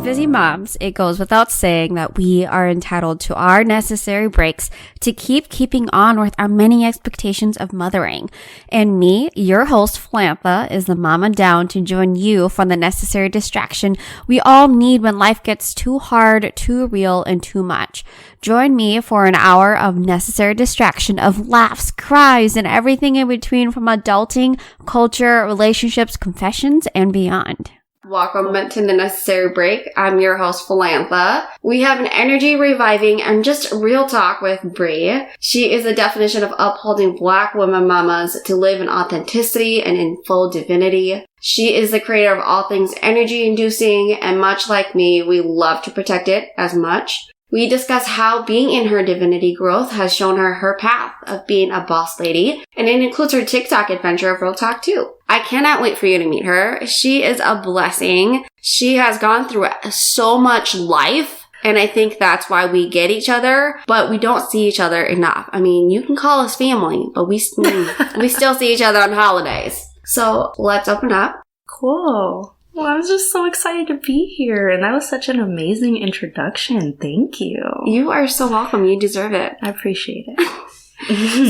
busy moms, it goes without saying that we are entitled to our necessary breaks to keeping on with our many expectations of mothering. And me, your host, Flantha, is the mama down to join you for the necessary distraction we all need when life gets too hard, too real, and too much. Join me for an hour of necessary distraction of laughs, cries, and everything in between from adulting, culture, relationships, confessions, and beyond. Welcome to the Necessary Break. I'm your host, Philantha. We have an energy reviving and just real talk with Bree. She is the definition of upholding Black women mamas to live in authenticity and in full divinity. She is the creator of all things energy inducing, and much like me, we love to protect it as much. We discuss how being in her divinity growth has shown her her path of being a boss lady, and it includes her TikTok adventure of Real Talk too. I cannot wait for you to meet her. She is a blessing. She has gone through so much life, and I think that's why we get each other, but we don't see each other enough. I mean, you can call us family, but we still see each other on holidays. So let's open up. Cool. Well, I'm just so excited to be here, and that was such an amazing introduction. Thank you. You are so welcome. You deserve it. I appreciate it.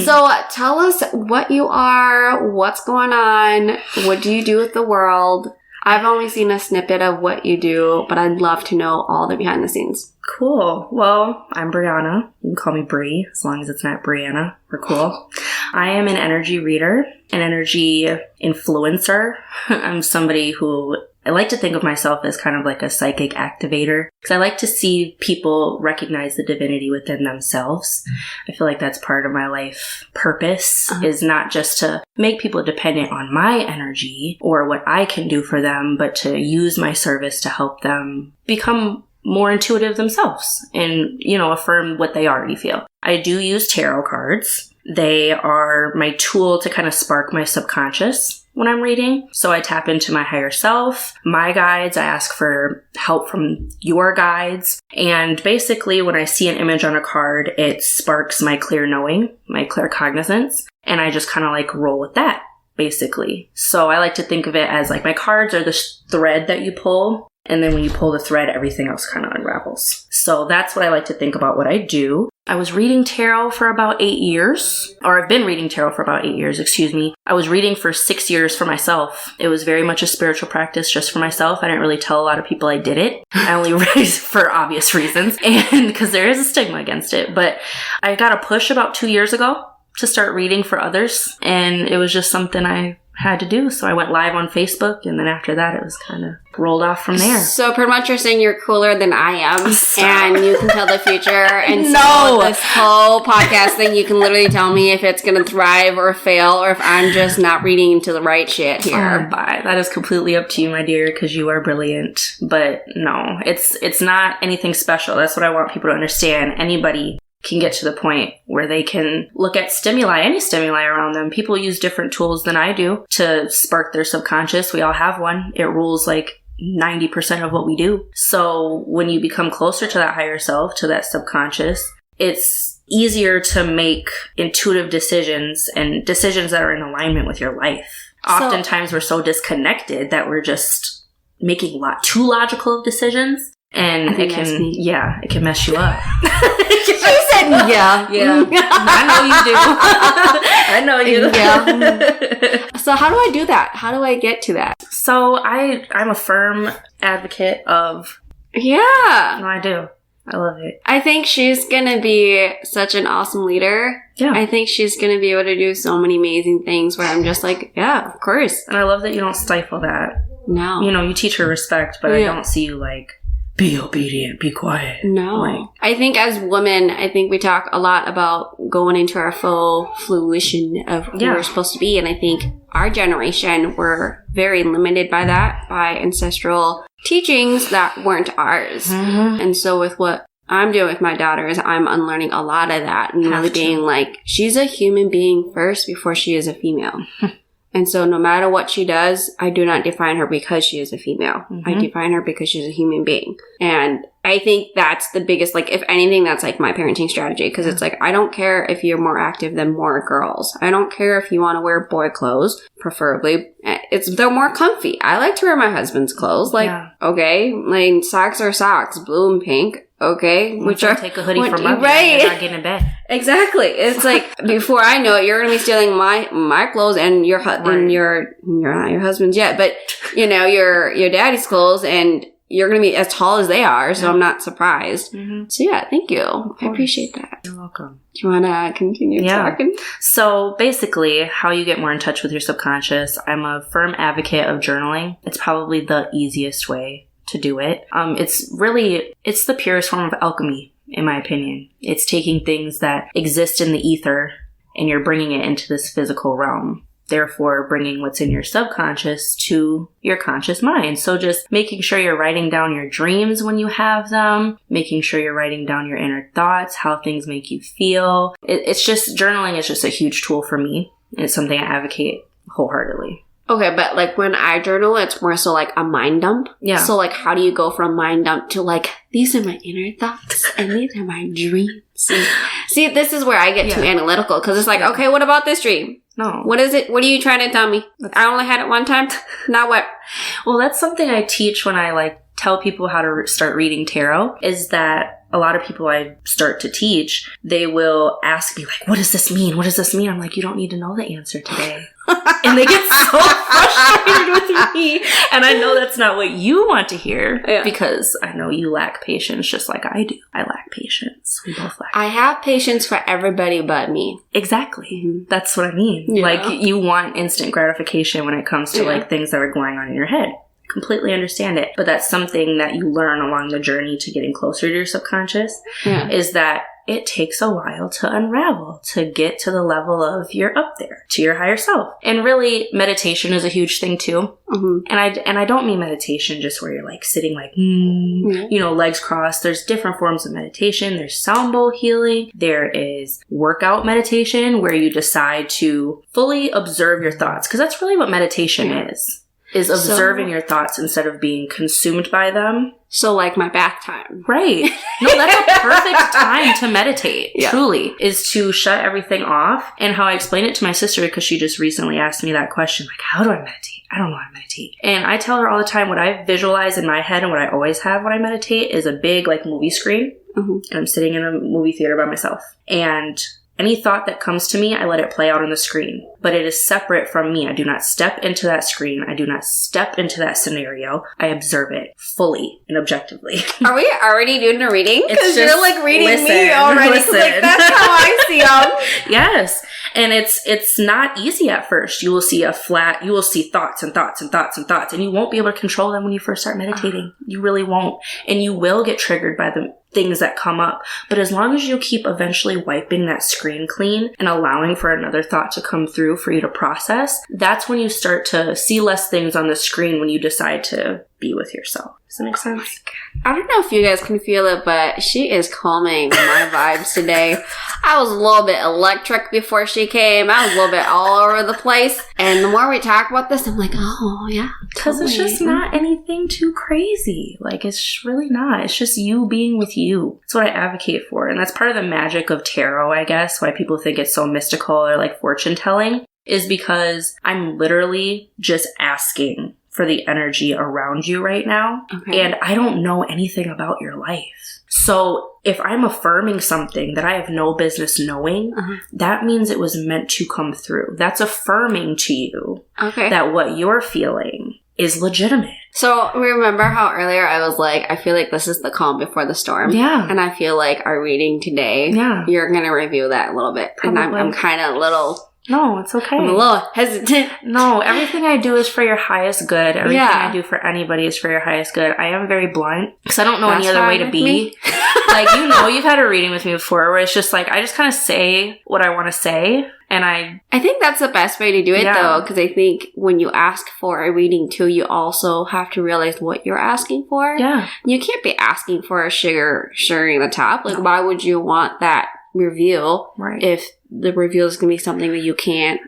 So tell us what you are, what's going on, what do you do with the world? I've only seen a snippet of what you do, but I'd love to know all the behind the scenes. Cool. Well, I'm Brianna. You can call me Bree, as long as it's not Brianna. We're cool. I am an energy reader, an energy influencer. I'm somebody who I like to think of myself as kind of like a psychic activator, because I like to see people recognize the divinity within themselves. I feel like that's part of my life purpose, is not just to make people dependent on my energy or what I can do for them, but to use my service to help them become more intuitive themselves and, affirm what they already feel. I do use tarot cards. They are my tool to kind of spark my subconscious when I'm reading. So I tap into my higher self, my guides. I ask for help from your guides. And basically, when I see an image on a card, it sparks my clear knowing, my clear cognizance. And I just kind of like roll with that, basically. So I like to think of it as like my cards are the thread that you pull. And then when you pull the thread, everything else kind of unravels. So that's what I like to think about what I do. I was reading tarot for about 8 years, or I've been reading tarot for about 8 years, I was reading for 6 years for myself. It was very much a spiritual practice just for myself. I didn't really tell a lot of people I did it. I only read for obvious reasons, and because there is a stigma against it. But I got a push about 2 years ago to start reading for others, and it was just something I had to do. So I went live on Facebook, and then after that, it was kind of rolled off from there. So pretty much you're saying you're cooler than I am. Stop. And you can tell the future. And so this whole podcast thing, you can literally tell me if it's going to thrive or fail, or if I'm just not reading into the right shit here. Bye. That is completely up to you, my dear, because you are brilliant. But no, it's not anything special. That's what I want people to understand. Anybody can get to the point where they can look at stimuli, any stimuli around them. People use different tools than I do to spark their subconscious. We all have one. It rules like 90% of what we do. So when you become closer to that higher self, to that subconscious, it's easier to make intuitive decisions and decisions that are in alignment with your life. Oftentimes we're so disconnected that we're just making too logical decisions. And it can mess you up. She said, yeah. I know you do. Yeah. So how do I do that? How do I get to that? So I'm a firm advocate of... Yeah. No, I do. I love it. I think she's going to be such an awesome leader. Yeah. I think she's going to be able to do so many amazing things where I'm just like, yeah, of course. And I love that you don't stifle that. No. You teach her respect, but I don't see you like... Be obedient, be quiet. No. I think as women, we talk a lot about going into our full fruition of who we're supposed to be. And I think our generation, we're very limited by that, by ancestral teachings that weren't ours. Mm-hmm. And so with what I'm doing with my daughters, I'm unlearning a lot of that and really being like, she's a human being first before she is a female. And so no matter what she does, I do not define her because she is a female. I define her because she's a human being. And I think that's the biggest, like, if anything, that's like my parenting strategy. Because it's like, I don't care if you're more active than more girls. I don't care if you want to wear boy clothes, preferably. They're more comfy. I like to wear my husband's clothes. Like, okay, like socks are socks, blue and pink. Okay, take a hoodie from my right. You're not getting in bed. Exactly. It's like before I know it, you're gonna be stealing my clothes and your and you're not your husband's yet, but you know your daddy's clothes, and you're gonna be as tall as they are. So I'm not surprised. So yeah, thank you. I appreciate that. You're welcome. Do you want to continue talking? So basically, how you get more in touch with your subconscious. I'm a firm advocate of journaling. It's probably the easiest way to do it. It's the purest form of alchemy, in my opinion. It's taking things that exist in the ether and you're bringing it into this physical realm. Therefore, bringing what's in your subconscious to your conscious mind. So just making sure you're writing down your dreams when you have them, making sure you're writing down your inner thoughts, how things make you feel. It's just, journaling is just a huge tool for me. It's something I advocate wholeheartedly. Okay, but like when I journal, it's more so like a mind dump. Yeah. So like, how do you go from mind dump to like, these are my inner thoughts and these are my dreams? See, this is where I get too analytical because it's like, okay, what about this dream? No. What is it? What are you trying to tell me? I only had it one time? Now what? Well, that's something I teach when I like tell people how to start reading tarot, is that a lot of people I start to teach, they will ask me like, what does this mean? What does this mean? I'm like, you don't need to know the answer today. And they get so frustrated with me. And I know that's not what you want to hear because I know you lack patience just like I do. I lack patience. We both lack. I have patience for everybody but me. Exactly. That's what I mean. Yeah. Like, you want instant gratification when it comes to like things that are going on in your head. Completely understand it. But that's something that you learn along the journey to getting closer to your subconscious, is that it takes a while to unravel, to get to the level of you're up there, to your higher self. And really, meditation is a huge thing too. And I don't mean meditation just where you're like sitting like, you know, legs crossed. There's different forms of meditation. There's sound bowl healing. There is workout meditation where you decide to fully observe your thoughts. Because that's really what meditation is observing your thoughts instead of being consumed by them. So like my bath time. Right. No, that's a perfect time to meditate, truly, is to shut everything off. And how I explain it to my sister, because she just recently asked me that question, like, how do I meditate? I don't know how to meditate. And I tell her all the time, what I visualize in my head and what I always have when I meditate is a big like movie screen. And I'm sitting in a movie theater by myself. And any thought that comes to me, I let it play out on the screen. But it is separate from me. I do not step into that screen. I do not step into that scenario. I observe it fully and objectively. Are we already doing a reading? Because you're like reading me already. Like, that's how I see them. Yes. And it's not easy at first. You will see thoughts and thoughts and thoughts and thoughts. And you won't be able to control them when you first start meditating. You really won't. And you will get triggered by the things that come up. But as long as you keep eventually wiping that screen clean and allowing for another thought to come through for you to process, that's when you start to see less things on the screen when you decide to be with yourself. Does that make sense? I don't know if you guys can feel it, but she is calming my vibes today. I was a little bit electric before she came. I was a little bit all over the place. And the more we talk about this, I'm like, oh, yeah. Because it's just not anything too crazy. Like, it's really not. It's just you being with you. That's what I advocate for. And that's part of the magic of tarot, I guess, why people think it's so mystical or like fortune telling, is because I'm literally just asking for the energy around you right now. And I don't know anything about your life. So if I'm affirming something that I have no business knowing, that means it was meant to come through. That's affirming to you that what you're feeling is legitimate. So remember how earlier I was like, I feel like this is the calm before the storm. Yeah. And I feel like our reading today, you're going to review that a little bit. Probably. And I'm kind of a little... No, it's okay. I'm a little hesitant. No, everything I do is for your highest good. Everything I do for anybody is for your highest good. I am very blunt because I don't know any other way to be. Like, you know, you've had a reading with me before where it's just like, I just kind of say what I want to say. And I think that's the best way to do it, though, because I think when you ask for a reading, too, you also have to realize what you're asking for. Yeah. You can't be asking for a sugar in the top. Like, why would you want that reveal if the reveal is going to be something that you can't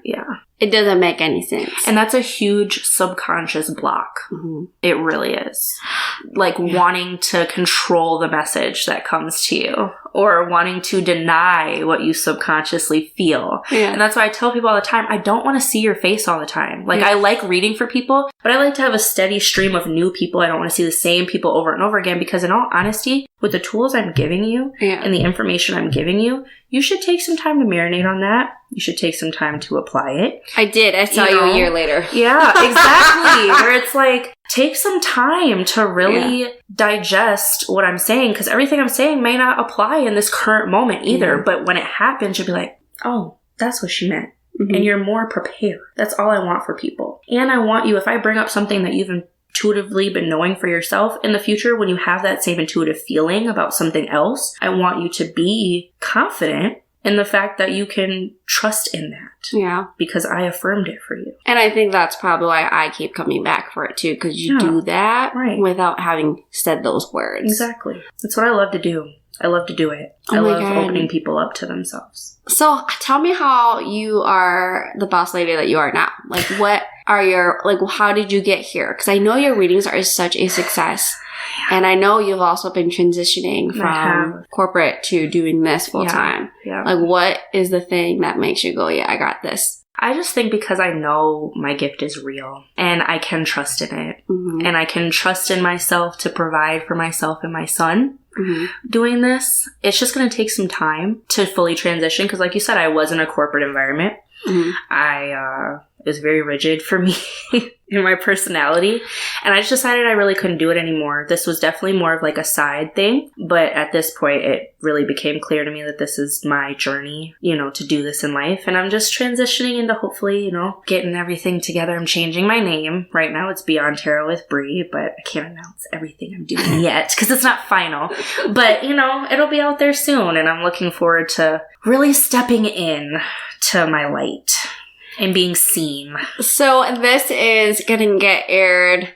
It doesn't make any sense. And that's a huge subconscious block. Mm-hmm. It really is. Like wanting to control the message that comes to you or wanting to deny what you subconsciously feel. Yeah. And that's why I tell people all the time, I don't want to see your face all the time. Like I like reading for people, but I like to have a steady stream of new people. I don't want to see the same people over and over again because in all honesty, with the tools I'm giving you and the information I'm giving you, you should take some time to marinate on that. You should take some time to apply it. I did. I saw you a year later. Yeah, exactly. Where it's like, take some time to really digest what I'm saying because everything I'm saying may not apply in this current moment either. But when it happens, you'll be like, oh, that's what she meant. Mm-hmm. And you're more prepared. That's all I want for people. And I want you, if I bring up something that you've intuitively been knowing for yourself in the future, when you have that same intuitive feeling about something else, I want you to be confident in the fact that you can trust in that. Yeah. Because I affirmed it for you. And I think that's probably why I keep coming back for it too, because you do that without having said those words. Exactly. That's what I love to do. I love to do it. I love opening people up to themselves. So tell me how you are the boss lady that you are now. Like what are your, like how did you get here? Because I know your readings are such a success. And I know you've also been transitioning from corporate to doing this full time. Yeah. Like what is the thing that makes you go, yeah, I got this? I just think because I know my gift is real and I can trust in it. Mm-hmm. And I can trust in myself to provide for myself and my son. Mm-hmm. Doing this, it's just going to take some time to fully transition because like you said, I was in a corporate environment. Mm-hmm. It was very rigid for me in my personality. And I just decided I really couldn't do it anymore. This was definitely more of like a side thing. But at this point, it really became clear to me that this is my journey, to do this in life. And I'm just transitioning into hopefully, getting everything together. I'm changing my name. Right now it's Beyond Tarot with Bree, but I can't announce everything I'm doing yet because it's not final. But, it'll be out there soon. And I'm looking forward to really stepping in to my light. And being seen. So this is going to get aired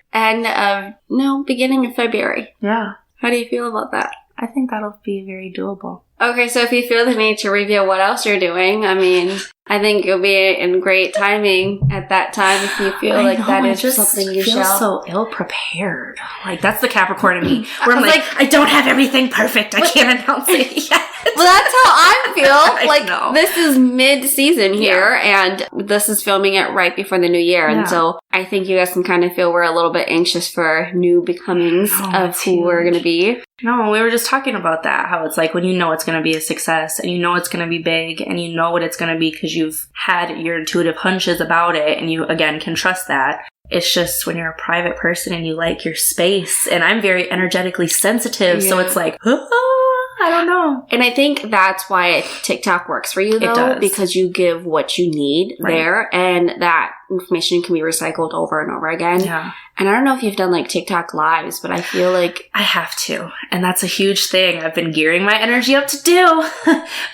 beginning of February. Yeah. How do you feel about that? I think that'll be very doable. Okay, so if you feel the need to reveal what else you're doing, I mean, I think you'll be in great timing at that time if you feel that is something you shall. I feel so ill-prepared. Like, that's the Capricorn in me. Where I'm like, I don't have everything perfect. I can't announce it yet. Well, that's how I feel. This is mid-season here, and this is filming it right before the new year. And so I think you guys can kind of feel we're a little bit anxious for new becomings of who we're going to be. No, we were just talking about that, how it's like when you know it's going to be a success and you know it's going to be big and you know what it's going to be because you've had your intuitive hunches about it and you, again, can trust that. It's just when you're a private person and you like your space, and I'm very energetically sensitive, so it's like, I don't know. And I think that's why TikTok works for you, though. It does. Because you give what you need there, and that information can be recycled over and over again. Yeah. And I don't know if you've done, TikTok lives, but I feel like... I have to. And that's a huge thing I've been gearing my energy up to do.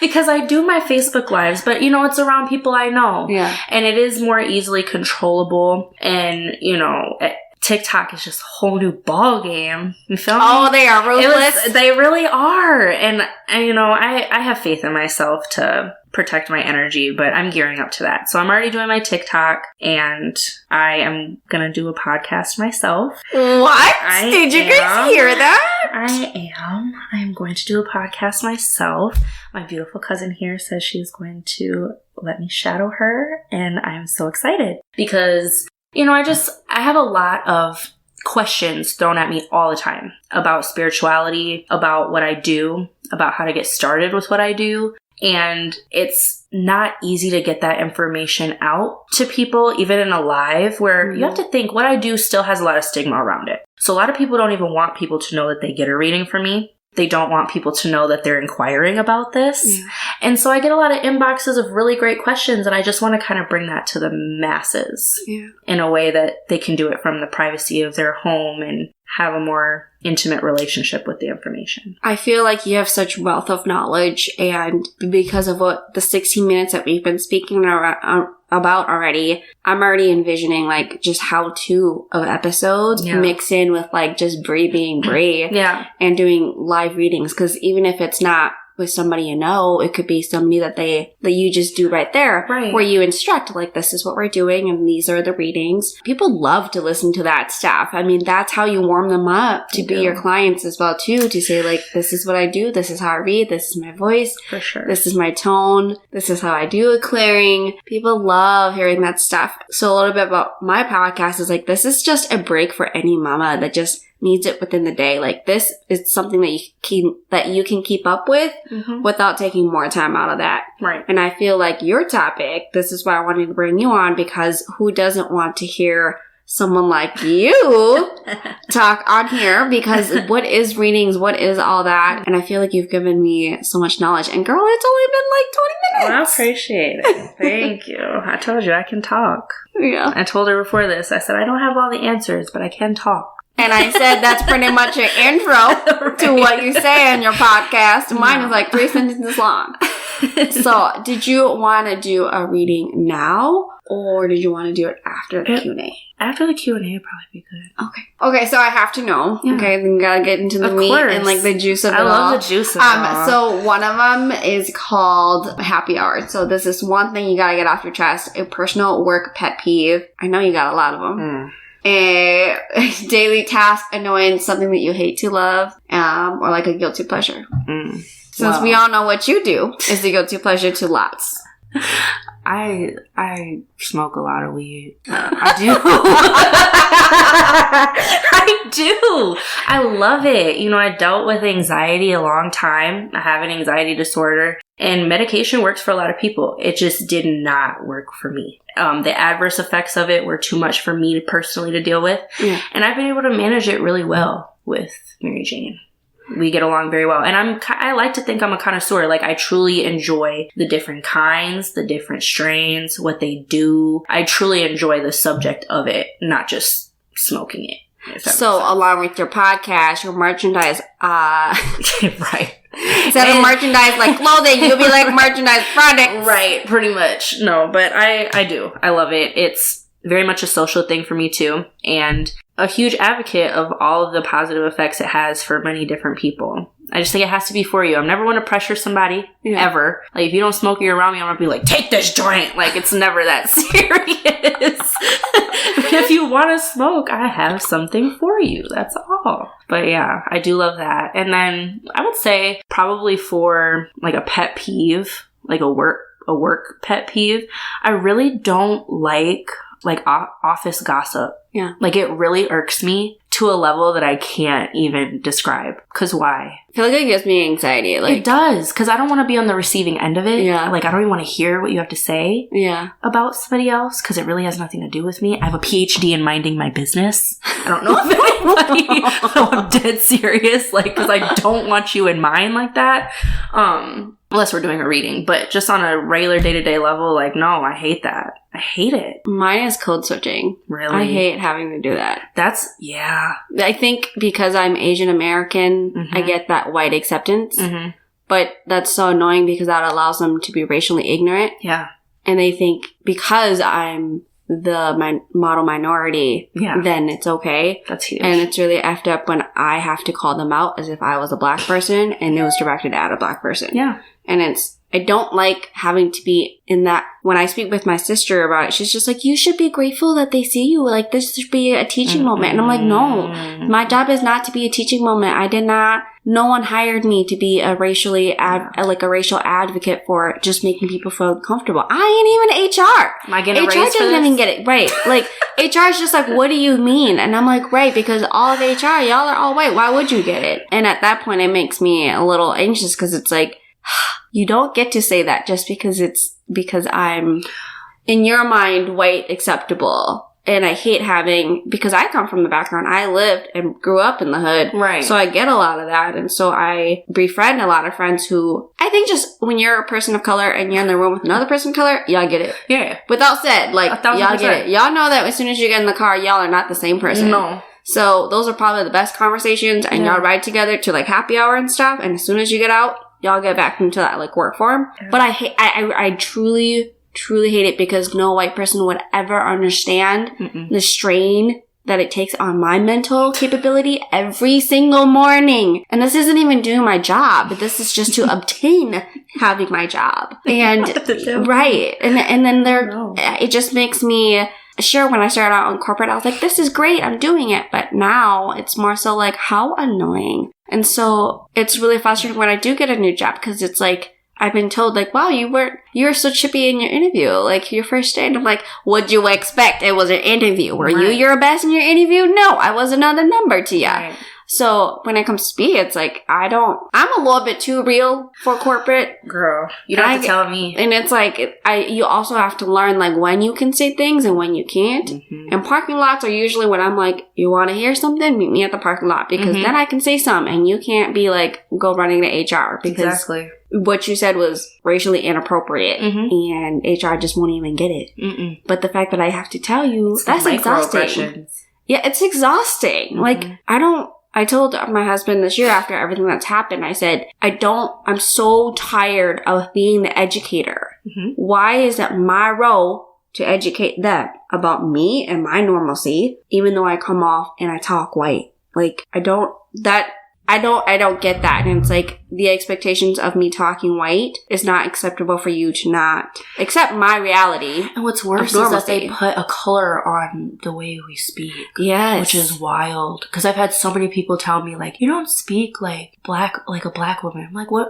Because I do my Facebook lives, but, it's around people I know. Yeah. And it is more easily controllable. And, TikTok is just a whole new ball game. You feel me? Oh, they are ruthless. They really are. And I have faith in myself to protect my energy, but I'm gearing up to that. So I'm already doing my TikTok, and I am going to do a podcast myself. What? Did you guys hear that? I am going to do a podcast myself. My beautiful cousin here says she's going to let me shadow her, and I'm so excited because... I have a lot of questions thrown at me all the time about spirituality, about what I do, about how to get started with what I do. And it's not easy to get that information out to people, even in a live, where you have to think what I do still has a lot of stigma around it. So a lot of people don't even want people to know that they get a reading from me. They don't want people to know that they're inquiring about this. Yeah. And so I get a lot of inboxes of really great questions, and I just want to kind of bring that to the masses in a way that they can do it from the privacy of their home and have a more intimate relationship with the information. I feel like you have such wealth of knowledge, and because of what the 16 minutes that we've been speaking about already, I'm already envisioning just how-to of episodes mix in with just Bree being Bree and doing live readings, because even if it's not with somebody you know. It could be somebody that you just do right there. Right. Where you instruct, like, this is what we're doing and these are the readings. People love to listen to that stuff. I mean, that's how you warm them up to be your clients as well, too. To say, like, this is what I do. This is how I read. This is my voice. For sure. This is my tone. This is how I do a clearing. People love hearing that stuff. So a little bit about my podcast is, like, this is just a break for any mama that just needs it within the day. Like, this is something that you can keep up with without taking more time out of that. Right. And I feel like your topic, this is why I wanted to bring you on, because who doesn't want to hear someone like you talk on here? Because what is readings? What is all that? And I feel like you've given me so much knowledge. And girl, it's only been like 20 minutes. Well, I appreciate it. Thank you. I told you I can talk. Yeah. I told her before this, I said, I don't have all the answers, but I can talk. And I said, that's pretty much your intro to what you say on your podcast. Mine is like 3 sentences long. So, did you want to do a reading now, or did you want to do it after the Q&A? After the Q&A would probably be good. Okay, so I have to know. Yeah. Okay, then gotta get into the meat and like the juice of it all. I love the juice of it all. So one of them is called happy hour. So this is one thing you gotta get off your chest. A personal work pet peeve. I know you got a lot of them. A daily task, annoyance, something that you hate to love, or like a guilty pleasure. Since we all know what you do is the guilty pleasure to lots. I smoke a lot of weed. I do. I do. I love it. You know, I dealt with anxiety a long time. I have an anxiety disorder. And medication works for a lot of people. It just did not work for me. The adverse effects of it were too much for me personally to deal with. Yeah. And I've been able to manage it really well with Mary Jane. We get along very well. And I like to think I'm a connoisseur. Like, I truly enjoy the different kinds, the different strains, what they do. I truly enjoy the subject of it, not just smoking it. So, along with your podcast, your merchandise, right. Instead of merchandise like clothing, you'll be like merchandise products. Right, pretty much. No, but I do. I love it. It's very much a social thing for me too. And a huge advocate of all of the positive effects it has for many different people. I just think it has to be for you. I'm never going to pressure somebody, ever. Like, if you don't smoke, you're around me, I'm going to be like, take this joint. Like, it's never that serious. If you want to smoke, I have something for you. That's all. But yeah, I do love that. And then I would say probably for like a pet peeve, like a work pet peeve, I really don't like office gossip. Yeah. Like, it really irks me to a level that I can't even describe. Because why? I feel like it gives me anxiety. Like, it does. Because I don't want to be on the receiving end of it. Yeah. Like, I don't even want to hear what you have to say about somebody else. Because it really has nothing to do with me. I have a PhD in minding my business. I don't know if anybody... No, I'm dead serious. Like, because I don't want you in mine like that. Unless we're doing a reading. But just on a regular day-to-day level, like, no, I hate that. I hate it. Mine is code switching. Really? I hate having to do that. Yeah. I think because I'm Asian American, I get that white acceptance. But that's so annoying because that allows them to be racially ignorant. Yeah. And they think because I'm the model minority, then it's okay. That's huge. And it's really effed up when I have to call them out as if I was a black person and it was directed at a black person. Yeah. And I don't like having to be in that. When I speak with my sister about it, she's just like, you should be grateful that they see you. Like, this should be a teaching moment. And I'm like, no, my job is not to be a teaching moment. No one hired me to be a racial advocate for just making people feel comfortable. I ain't even HR. Am I getting HR doesn't even get it. Right. Like, HR is just like, what do you mean? And I'm like, right, because all of HR, y'all are all white. Why would you get it? And at that point, it makes me a little anxious because it's like, you don't get to say that just because I'm, in your mind, white acceptable. And I hate because I come from the background, I lived and grew up in the hood. Right. So I get a lot of that. And so I befriend a lot of friends who, I think just when you're a person of color and you're in the room with another person of color, y'all get it. Yeah. Without said, like, y'all get it. Y'all know that as soon as you get in the car, y'all are not the same person. No. So those are probably the best conversations and y'all ride together to like happy hour and stuff. And as soon as you get out, y'all get back into that like work form. But I truly hate it because no white person would ever understand the strain that it takes on my mental capability every single morning. And this isn't even doing my job. This is just to obtain having my job. And right. And then it just makes me, sure, when I started out in corporate, I was like, this is great, I'm doing it. But now it's more so like, how annoying. And so it's really frustrating when I do get a new job, because it's like, I've been told, like, wow, you were so chippy in your interview, like, your first day. And I'm like, what'd you expect? It was an interview. Were you your best in your interview? No, I was another number to you. Right. So when it comes to me, it's like, I'm a little bit too real for corporate. Girl, you don't have to tell me. And it's like, you also have to learn, like, when you can say things and when you can't. Mm-hmm. And parking lots are usually when I'm like, you want to hear something? Meet me at the parking lot, because then I can say something, and you can't be like, go running to HR, because what you said was racially inappropriate, and HR just won't even get it. But the fact that I have to tell you, that's exhausting. Yeah, it's exhausting. Like, I told my husband this year, after everything that's happened, I said, I'm so tired of being the educator. Why is it my role to educate them about me and my normalcy, even though I come off and I talk white? Like, I don't get that. And it's like, the expectations of me talking white is not acceptable for you to not accept my reality. And what's worse is that they put a color on the way we speak. Yes. Which is wild. Because I've had so many people tell me, like, you don't speak like a black woman. I'm like, what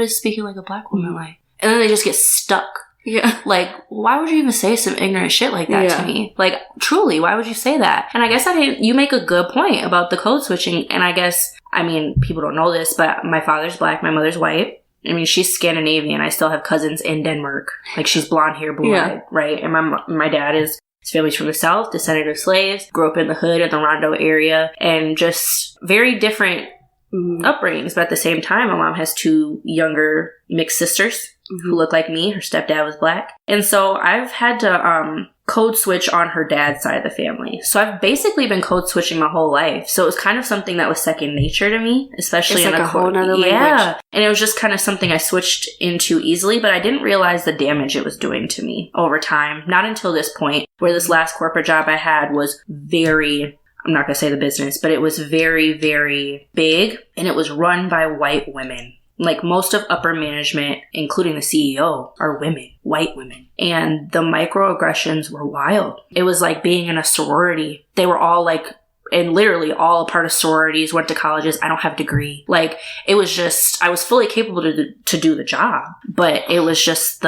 is speaking like a black woman like? And then they just get stuck. Yeah. Like, why would you even say some ignorant shit like that to me? Like, truly, why would you say that? And I guess you make a good point about the code switching. And I guess, I mean, people don't know this, but my father's black, my mother's white. I mean, she's Scandinavian. I still have cousins in Denmark. Like, she's blonde hair, blue-eyed, right? And my dad his family's from the South, descendant of slaves, grew up in the hood in the Rondo area, and just very different upbringings. But at the same time, my mom has two younger mixed sisters who look like me. Her stepdad was black. And so I've had to code switch on her dad's side of the family. So I've basically been code switching my whole life. So it was kind of something that was second nature to me, especially in a whole nother language. Yeah. And it was just kind of something I switched into easily, but I didn't realize the damage it was doing to me over time. Not until this point, where this last corporate job I had was very, I'm not going to say the business, but it was very, very big, and it was run by white women. Like, most of upper management, including the CEO, are women, white women. And the microaggressions were wild. It was like being in a sorority. They were all like, and literally all a part of sororities, went to colleges. I don't have a degree. Like, it was just, I was fully capable to do the job. But it was just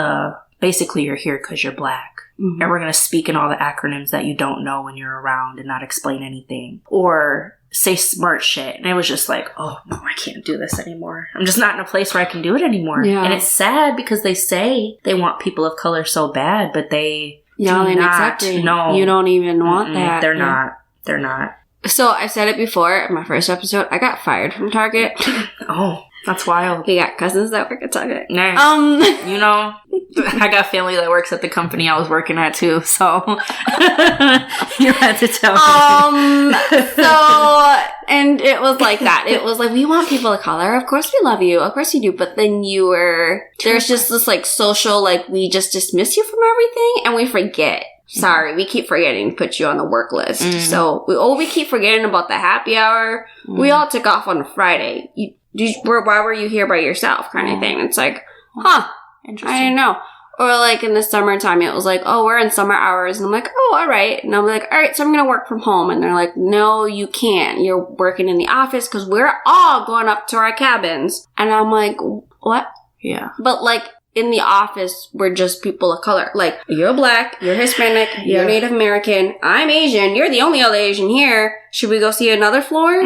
basically, you're here because you're black. And we're going to speak in all the acronyms that you don't know when you're around and not explain anything. Or say smart shit. And I was just like, oh, no, I can't do this anymore. I'm just not in a place where I can do it anymore. Yeah. And it's sad, because they say they want people of color so bad, but they do not. No. You don't even want that. They're not. They're not. So I said it before in my first episode, I got fired from Target. Oh, that's wild. We got cousins that work at Target. Nice. You know, I got family that works at the company I was working at too, so you had to tell me. So, and it was like that. It was like, we want people of color. Of course we love you. Of course you do. But then there's just this like social, like, we just dismiss you from everything and we forget. Sorry, we keep forgetting to put you on the work list. So we keep forgetting about the happy hour. We all took off on a Friday. Why were you here by yourself, kind of thing? It's like, interesting. I didn't know. Or like in the summertime, it was like, oh, we're in summer hours. And I'm like, oh, all right. And I'm like, all right, so I'm going to work from home. And they're like, no, you can't. You're working in the office because we're all going up to our cabins. And I'm like, what? Yeah. But like, in the office, we're just people of color. Like, you're black, you're Hispanic, you're Native American, I'm Asian, you're the only other Asian here. Should we go see another floor?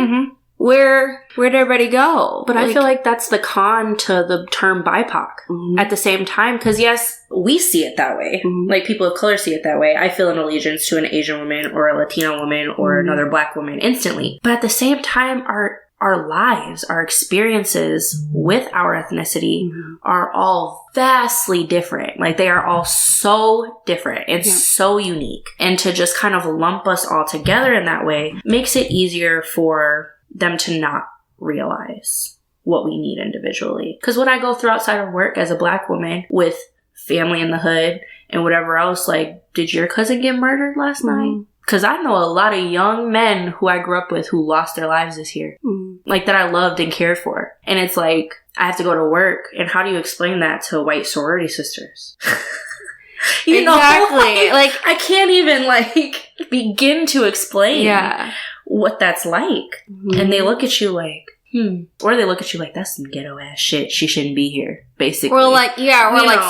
Where'd everybody go? But I feel like that's the con to the term BIPOC at the same time. Because yes, we see it that way. Like, people of color see it that way. I feel an allegiance to an Asian woman or a Latino woman or another black woman instantly. But at the same time, our lives, our experiences with our ethnicity are all vastly different. Like, they are all so different and so unique. And to just kind of lump us all together in that way makes it easier for them to not realize what we need individually. Because when I go through outside of work as a black woman with family in the hood and whatever else, like, did your cousin get murdered last night? Because I know a lot of young men who I grew up with who lost their lives this year. Like, that I loved and cared for. And it's like, I have to go to work. And how do you explain that to white sorority sisters? You exactly. know, like, I can't even, like, begin to explain what that's like. And they look at you like, Or they look at you like, that's some ghetto ass shit. She shouldn't be here, basically. Or like,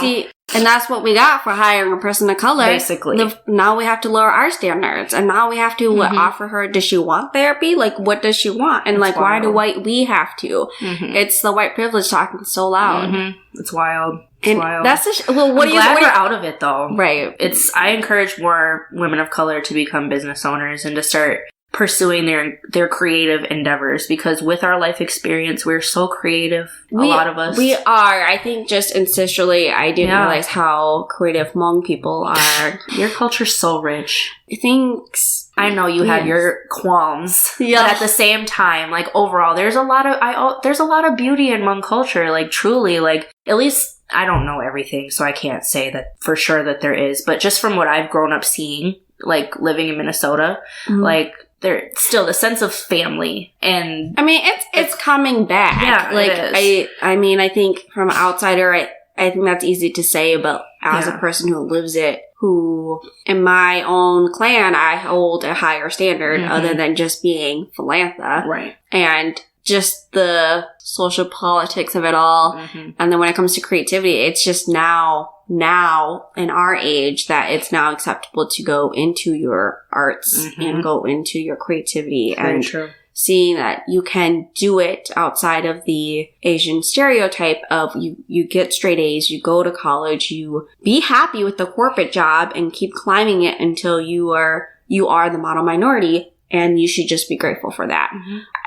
see, and that's what we got for hiring a person of color. Basically. Now we have to lower our standards. And now we have to offer her, does she want therapy? Like, what does she want? And it's like, wild. Why do we have to? It's the white privilege talking so loud. It's wild. And that's what I'm glad we're out of it, though. Right. I encourage more women of color to become business owners and to start pursuing their creative endeavors, because with our life experience, we're so creative. A lot of us. We are. I think just ancestrally, I didn't realize how creative Hmong people are. Your culture's so rich. Thanks. I know you have your qualms, but at the same time, like, overall, there's a lot of beauty in Hmong culture. Like, truly, like, at least I don't know everything, so I can't say that for sure that there is. But just from what I've grown up seeing, like, living in Minnesota, like, there's still the sense of family, and I mean, it's coming back. Yeah, like, it is. I mean, I think from an outsider, I think that's easy to say, but as a person who lives it, who in my own clan, I hold a higher standard other than just being Philantha, right? And just the social politics of it all, and then when it comes to creativity, it's just now in our age that it's now acceptable to go into your arts and go into your creativity. Very and true. Seeing that you can do it outside of the Asian stereotype of you get straight A's, you go to college, you be happy with the corporate job and keep climbing it until you are the model minority, and you should just be grateful for that.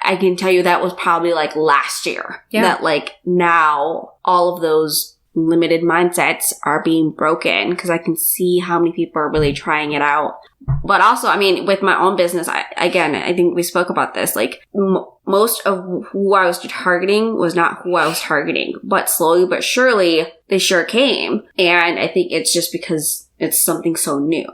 I can tell you that was probably like last year that, like, now all of those limited mindsets are being broken, because I can see how many people are really trying it out. But also, I mean, with my own business, I think we spoke about this, like, most of who I was targeting was not who I was targeting, but slowly but surely they sure came. And I think it's just because it's something so new.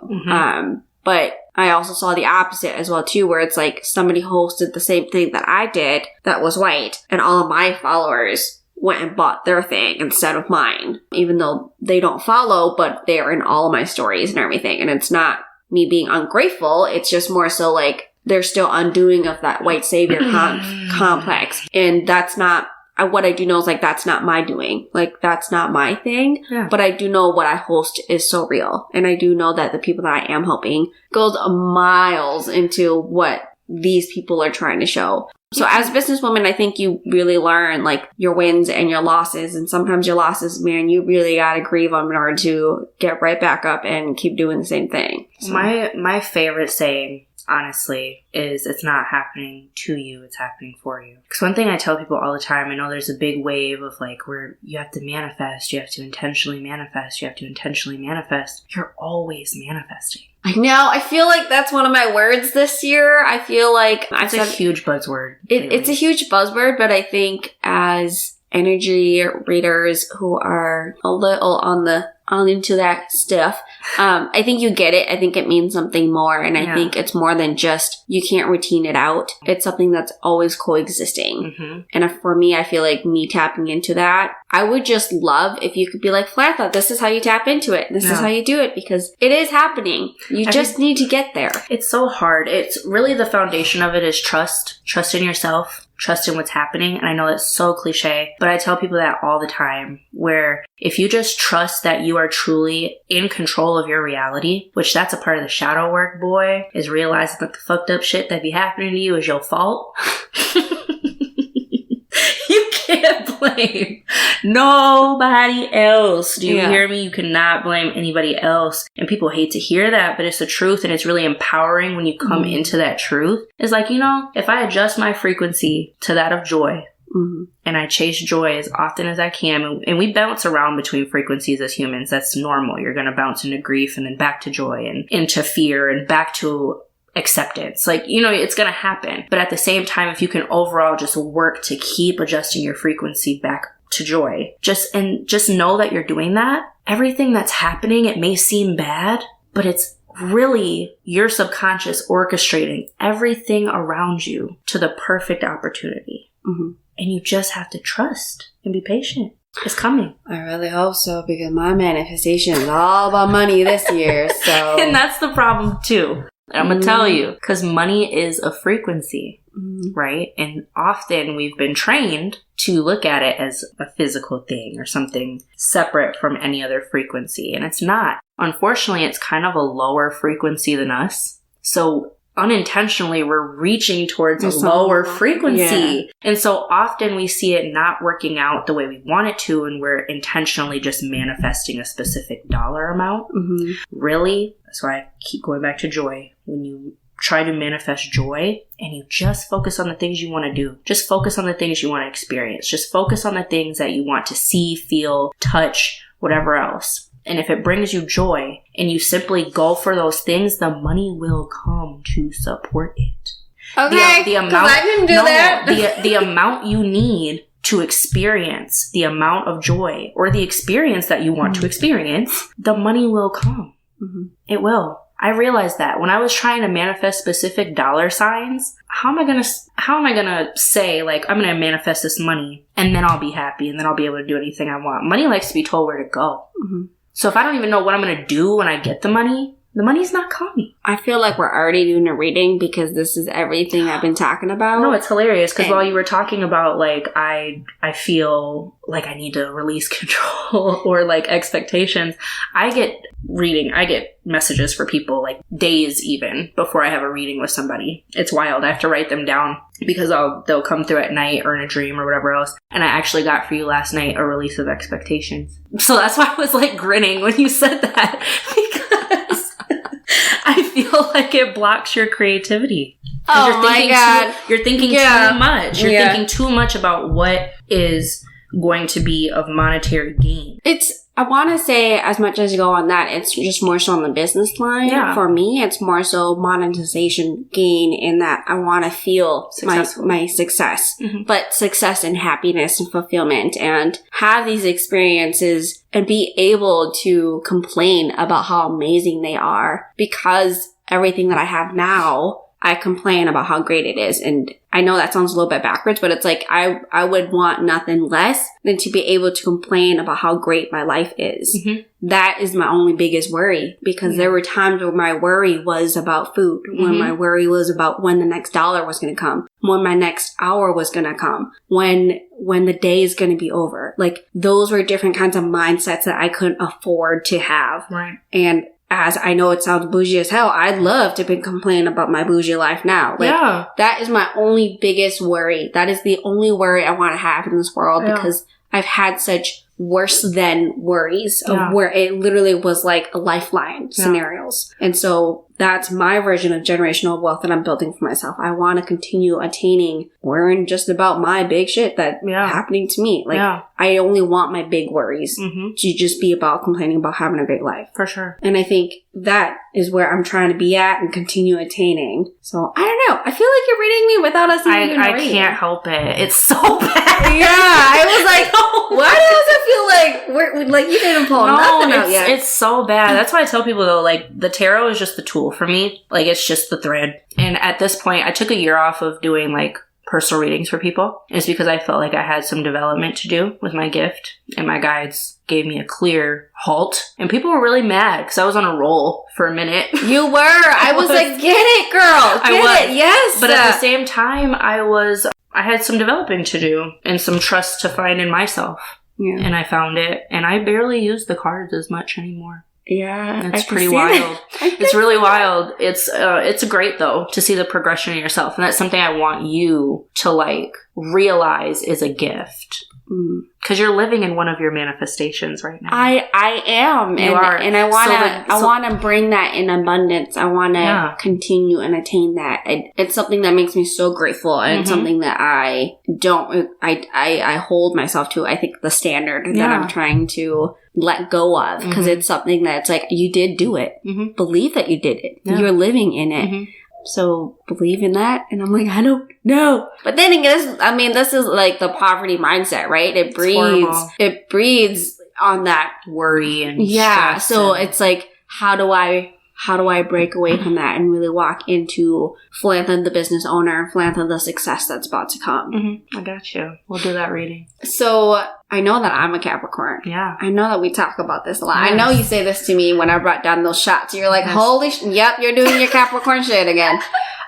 But I also saw the opposite as well, too, where it's like somebody hosted the same thing that I did that was white, and all of my followers went and bought their thing instead of mine, even though they don't follow, but they're in all of my stories and everything. And it's not me being ungrateful. It's just more so like they're still undoing of that white savior complex. And that's not, what I do know is, like, that's not my doing. Like, that's not my thing. Yeah. But I do know what I host is so real. And I do know that the people that I am helping goes miles into what these people are trying to show. So as a businesswoman, I think you really learn, like, your wins and your losses. And sometimes your losses, man, you really got to grieve them in order to get right back up and keep doing the same thing. So. My favorite saying, honestly, is it's not happening to you, it's happening for you. Because one thing I tell people all the time, I know there's a big wave of, like, where you have to manifest, you have to intentionally manifest, you have to intentionally manifest. You're always manifesting. I know. I feel like that's one of my words this year. I feel like it's a huge buzzword. It's a huge buzzword, but I think as energy readers who are a little on into that stuff, I think you get it. I think it means something more, and I think it's more than just, you can't routine it out. It's something that's always coexisting. And for me, I feel like me tapping into that, I would just love if you could be like, Flatha, this is how you tap into it. This is how you do it, because it is happening. You just need to get there. It's so hard. It's really, the foundation of it is trust. Trust in yourself. Trust in what's happening. And I know that's so cliche, but I tell people that all the time, where if you just trust that you are truly in control of your reality, which that's a part of the shadow work, boy, is realizing that the fucked up shit that be happening to you is your fault. You can't blame nobody else. Do you hear me? You cannot blame anybody else. And people hate to hear that, but it's the truth, and it's really empowering when you come into that truth. It's like, you know, if I adjust my frequency to that of joy, and I chase joy as often as I can, and we bounce around between frequencies as humans, that's normal. You're going to bounce into grief and then back to joy and into fear and back to acceptance. Like, you know, it's going to happen. But at the same time, if you can overall just work to keep adjusting your frequency back to joy, just know that you're doing that. Everything that's happening, it may seem bad, but it's really your subconscious orchestrating everything around you to the perfect opportunity. Mm-hmm. And you just have to trust and be patient. It's coming. I really hope so, because my manifestation is all about money this year. So, And that's the problem too. I'm going to tell you, because money is a frequency, right? And often we've been trained to look at it as a physical thing or something separate from any other frequency. And it's not. Unfortunately, it's kind of a lower frequency than us. So unintentionally, we're reaching towards a lower frequency. Yeah. And so often we see it not working out the way we want it to, and we're intentionally just manifesting a specific dollar amount. Mm-hmm. Really? That's why I keep going back to joy. When you try to manifest joy and you just focus on the things you want to do, just focus on the things you want to experience, just focus on the things that you want to see, feel, touch, whatever else. And if it brings you joy and you simply go for those things, the money will come to support it. Okay, the amount, I didn't do that. the amount you need to experience the amount of joy or the experience that you want to experience, the money will come. Mm-hmm. It will. I realized that when I was trying to manifest specific dollar signs, how am I gonna say, like, I'm gonna manifest this money and then I'll be happy and then I'll be able to do anything I want? Money likes to be told where to go. Mm-hmm. So if I don't even know what I'm gonna do when I get the money's not coming. I feel like we're already doing a reading because this is everything I've been talking about. No, it's hilarious because while you were talking about, like, I feel like I need to release control or, like, expectations, I get messages for people, like, days even before I have a reading with somebody. It's wild. I have to write them down because they'll come through at night or in a dream or whatever else. And I actually got for you last night a release of expectations. So that's why I was, like, grinning when you said that, because I feel like it blocks your creativity. Oh my God. You're thinking too much. You're thinking too much about what is going to be of monetary gain. I want to say, as much as you go on that, it's just more so on the business line. Yeah. For me, it's more so monetization gain in that I want to feel my success, but success and happiness and fulfillment, and have these experiences and be able to complain about how amazing they are, because everything that I have now, I complain about how great it is. And I know that sounds a little bit backwards, but it's like I would want nothing less than to be able to complain about how great my life is. Mm-hmm. That is my only biggest worry, because there were times where my worry was about food, when my worry was about when the next dollar was going to come, when my next hour was going to come, when the day is going to be over. Like, those were different kinds of mindsets that I couldn't afford to have. Right. And as I know it sounds bougie as hell, I'd love to be complaining about my bougie life now. Like, that is my only biggest worry. That is the only worry I want to have in this world, because I've had such worse than worries of where it literally was like a lifeline scenarios. And so that's my version of generational wealth that I'm building for myself. I want to continue attaining, worrying just about my big shit that's happening to me. Like, I only want my big worries to just be about complaining about having a big life. For sure. And I think that is where I'm trying to be at and continue attaining. So, I don't know. I feel like you're reading me without us even I can't help it. It's so bad. Yeah. I was like, why does it feel like we're like, you didn't pull nothing out yet? It's so bad. That's why I tell people, though, like, the tarot is just the tool for me. Like, it's just the thread. And at this point, I took a year off of doing, like, personal readings for people. It's because I felt like I had some development to do with my gift, and my guides gave me a clear halt. And people were really mad because I was on a roll for a minute. You were. I was like, get it, girl. Get it. Yes. But at the same time, I had some developing to do and some trust to find in myself. Yeah. And I found it, and I barely use the cards as much anymore. Yeah. It's pretty wild. It's really wild. It's great, though, to see the progression in yourself. And that's something I want you to, like, realize is a gift. Because you're living in one of your manifestations right now. I am. You are. And I want to bring that in abundance. I want to continue and attain that. It's something that makes me so grateful, and it's something that I hold myself to. I think the standard that I'm trying to let go of, because it's something that's like, you did do it. Believe that you did it. You're living in it. So believe in that. And I'm like, I don't know. But then again, this is like the poverty mindset, right? It breeds on that worry and stress. So and it's like, how do I how do I break away from that and really walk into Flantha, the business owner, Flantha, the success that's about to come. I got you. We'll do that reading. So I know that I'm a Capricorn. Yeah. I know that we talk about this a lot. Yes. I know you say this to me when I brought down those shots. You're like, holy yep, you're doing your Capricorn shit again.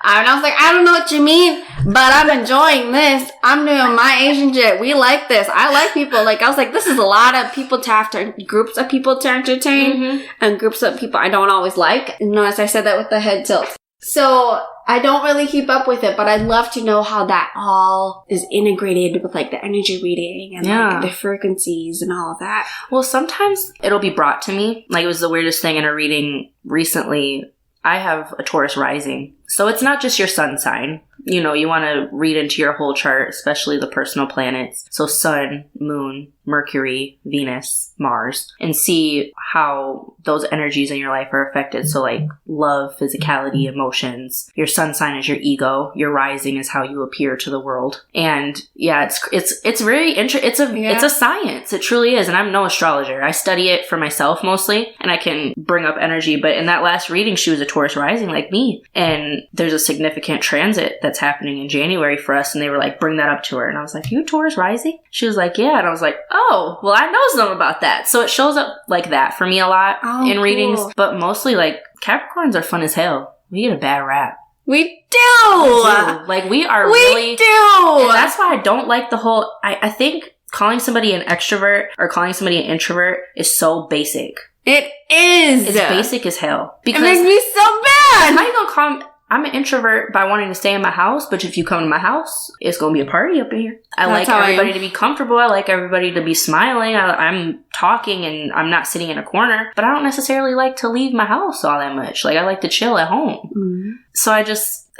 And I was like, I don't know what you mean, but I'm enjoying this. I'm doing my Asian shit. We like this. I like people. Like, I was like, this is a lot of people to have to, groups of people to entertain and groups of people I don't always like. Notice I said that with the head tilt. So I don't really keep up with it, but I'd love to know how that all is integrated with like the energy reading and like the frequencies and all of that. Well, sometimes it'll be brought to me. Like, it was the weirdest thing in a reading recently. I have a Taurus rising. So it's not just your sun sign. You know, you want to read into your whole chart, especially the personal planets. So sun, moon, Mercury, Venus, Mars, and see how those energies in your life are affected. So like love, physicality, emotions. Your sun sign is your ego. Your rising is how you appear to the world. And yeah, it's very interesting. It's a science. It truly is. And I'm no astrologer. I study it for myself mostly, and I can bring up energy. But in that last reading, she was a Taurus rising like me. And there's a significant transit that's happening in January for us. And they were like, bring that up to her. And I was like, you Taurus rising? She was like, yeah. And I was like, oh, well, I know some about that. So it shows up like that for me a lot in readings. But mostly, like, Capricorns are fun as hell. We get a bad rap. We do! Like, we really do! And that's why I don't like the whole... I think calling somebody an extrovert or calling somebody an introvert is so basic. It is! It's basic as hell. Because it makes me so bad! How you gonna call... I'm an introvert by wanting to stay in my house, but if you come to my house, it's going to be a party up in here. I like everybody to be comfortable. I like everybody to be smiling. I'm talking and I'm not sitting in a corner, but I don't necessarily like to leave my house all that much. Like, I like to chill at home. Mm-hmm. So I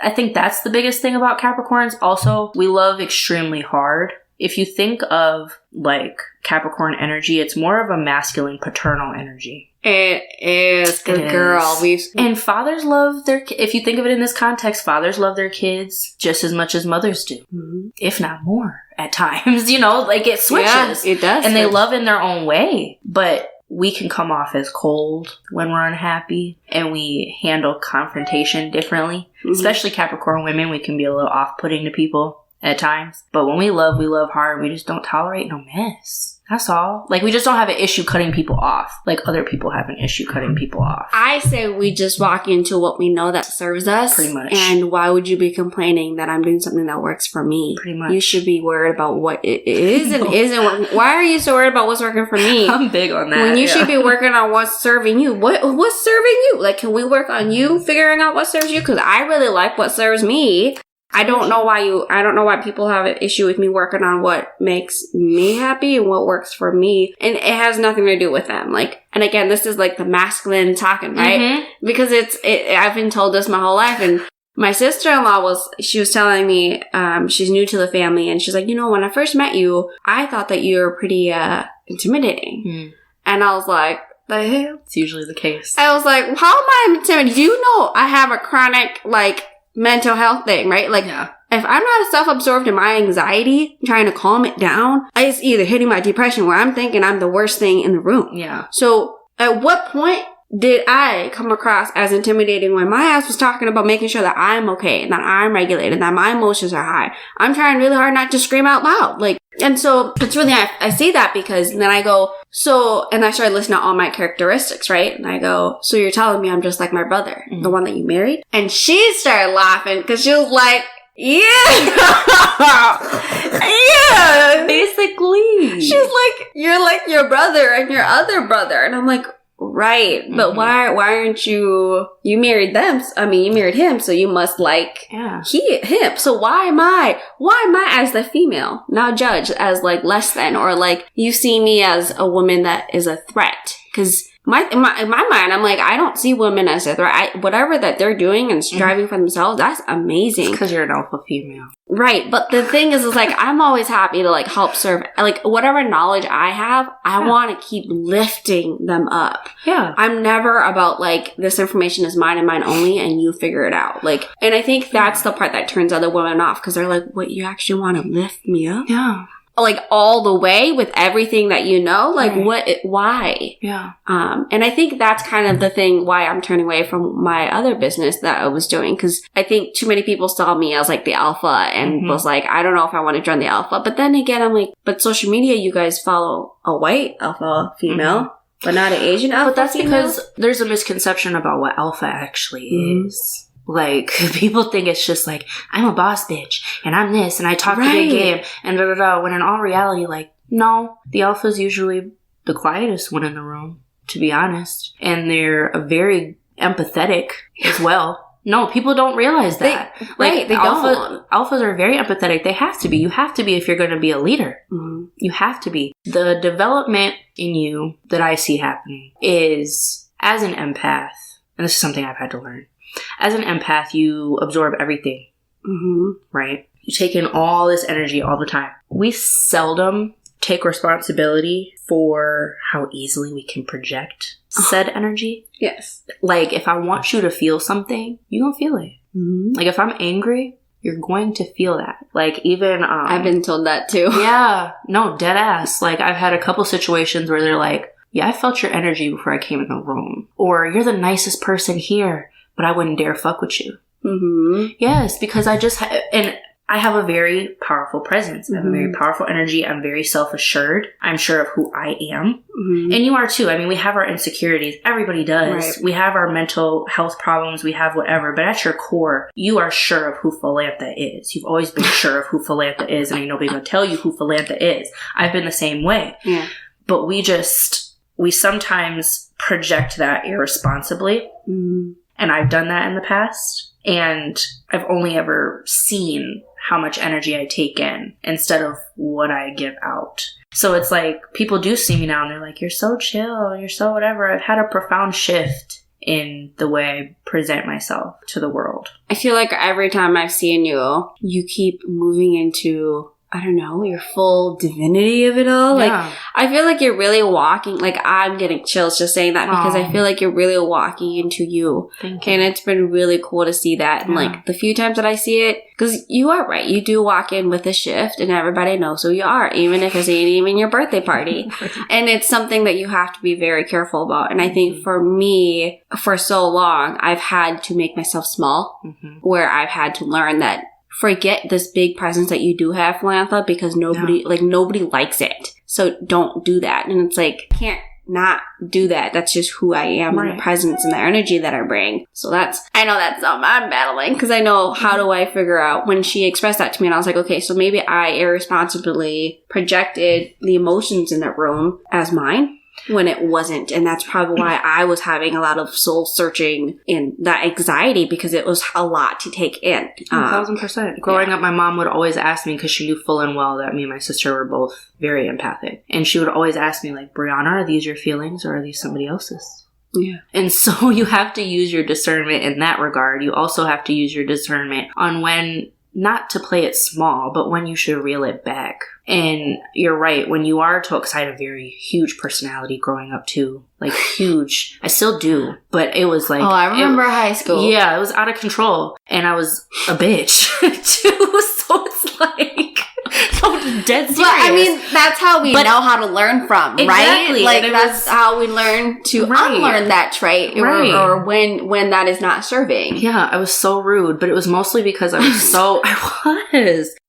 think that's the biggest thing about Capricorns. Also, we love extremely hard. If you think of like Capricorn energy, it's more of a masculine paternal energy. It is. Good girl. And fathers love if you think of it in this context, fathers love their kids just as much as mothers do. Mm-hmm. If not more at times, you know, like it switches. Yeah, it does. And they love in their own way. But we can come off as cold when we're unhappy, and we handle confrontation differently. Mm-hmm. Especially Capricorn women, we can be a little off-putting to people at times. But when we love hard. We just don't tolerate no mess. That's all. Like, we just don't have an issue cutting people off. Like, other people have an issue cutting people off. I say we just walk into what we know that serves us. Pretty much. And why would you be complaining that I'm doing something that works for me? Pretty much. You should be worried about what it is and isn't working. Why are you so worried about what's working for me? I'm big on that. When you should be working on what's serving you. What's serving you? Like, can we work on you figuring out what serves you? Because I really like what serves me. I don't know why people have an issue with me working on what makes me happy and what works for me. And it has nothing to do with them. Like, and again, this is like the masculine talking, right? Mm-hmm. Because I've been told this my whole life. And my sister-in-law was telling me, she's new to the family, and she's like, you know, when I first met you, I thought that you were pretty, intimidating. Mm. And I was like, the hell? It's usually the case. I was like, how am I intimidated? You know, I have a chronic, like, mental health thing, right? Like, if I'm not self-absorbed in my anxiety, trying to calm it down, it's either hitting my depression where I'm thinking I'm the worst thing in the room. Yeah. So at what point did I come across as intimidating when my ass was talking about making sure that I'm okay and that I'm regulated, that my emotions are high? I'm trying really hard not to scream out loud. Like, and so it's really, I say that because then I go, and I started listening to all my characteristics, right? And I go, so you're telling me I'm just like my brother, the one that you married? And she started laughing because she was like, yeah. Yeah. Basically. She's like, you're like your brother and your other brother. And I'm like, right. But why aren't you married them? I mean, you married him, so you must like him. So why am I as the female now judged as like less than, or like you see me as a woman that is a threat? Because in my mind, I'm like, I don't see women as a threat. Whatever that they're doing and striving for themselves, that's amazing. Because you're an alpha female. Right. But the thing is like, I'm always happy to like help serve, like whatever knowledge I have, I want to keep lifting them up. Yeah. I'm never about like, this information is mine and mine only, and you figure it out. Like, and I think that's the part that turns other women off, because they're like, what, you actually want to lift me up? Yeah. like all the way with everything that you know, like why? Yeah. And I think that's kind of the thing why I'm turning away from my other business that I was doing. Cause I think too many people saw me as like the alpha and was like, I don't know if I want to join the alpha. But then again, I'm like, but social media, you guys follow a white alpha female, but not an Asian alpha. But that's female? because there's a misconception about what alpha actually is. Like, people think it's just like, I'm a boss bitch, and I'm this, and I talk the big game, and da-da-da, when in all reality, like, no, the alpha's usually the quietest one in the room, to be honest. And they're very empathetic as well. No, people don't realize that. They don't. Alphas are very empathetic. They have to be. You have to be if you're going to be a leader. You have to be. The development in you that I see happening is, as an empath, and this is something I've had to learn, as an empath, you absorb everything, right? You take in all this energy all the time. We seldom take responsibility for how easily we can project said energy. Yes. Like, if I want you to feel something, you're going to feel it. Like, if I'm angry, you're going to feel that. Like, even... I've been told that too. Yeah. No, dead ass. Like, I've had a couple situations where they're like, yeah, I felt your energy before I came in the room. Or, you're the nicest person here, but I wouldn't dare fuck with you. Yes, because I just... and I have a very powerful presence. I have a very powerful energy. I'm very self-assured. I'm sure of who I am. And you are too. I mean, we have our insecurities. Everybody does. Right. We have our mental health problems. We have whatever. But at your core, you are sure of who Philantha is. You've always been sure of who Philantha is. And ain't nobody gonna tell you who Philantha is. I've been the same way. Yeah. But we sometimes project that irresponsibly. And I've done that in the past. And I've only ever seen how much energy I take in instead of what I give out. So it's like, people do see me now and they're like, you're so chill, you're so whatever. I've had a profound shift in the way I present myself to the world. I feel like every time I've seen you, you keep moving into, I don't know, your full divinity of it all. Yeah. Like, I feel like you're really walking, like, I'm getting chills just saying that because I feel like you're really walking into you. Thank you. And it's been really cool to see that. And like, the few times that I see it, because you are right, you do walk in with a shift and everybody knows who you are, even if it's ain't even your birthday party. And it's something that you have to be very careful about. And I think for me, for so long, I've had to make myself small, where I've had to learn that forget this big presence that you do have, Philantha, because nobody likes it. So don't do that. And it's like, can't not do that. That's just who I am and the presence and the energy that I bring. So I know that's something I'm battling because I know how do I figure out when she expressed that to me and I was like, okay, so maybe I irresponsibly projected the emotions in that room as mine when it wasn't. And that's probably why I was having a lot of soul searching and that anxiety because it was a lot to take in. 1,000%. Growing up, my mom would always ask me, because she knew full and well that me and my sister were both very empathic. And she would always ask me, like, Brianna, are these your feelings or are these somebody else's? Yeah. And so you have to use your discernment in that regard. You also have to use your discernment on when, not to play it small, but when you should reel it back. And you're right, when you are because I had a very huge personality growing up too. Like, huge. I still do, but it was like... Oh, I remember high school. Yeah, it was out of control. And I was a bitch too, so it's like... So dead serious. But I mean, that's how we know how to learn from, exactly. Right? Like, that's how we learn to unlearn that trait, or when that is not serving. Yeah, I was so rude, but it was mostly because I was so...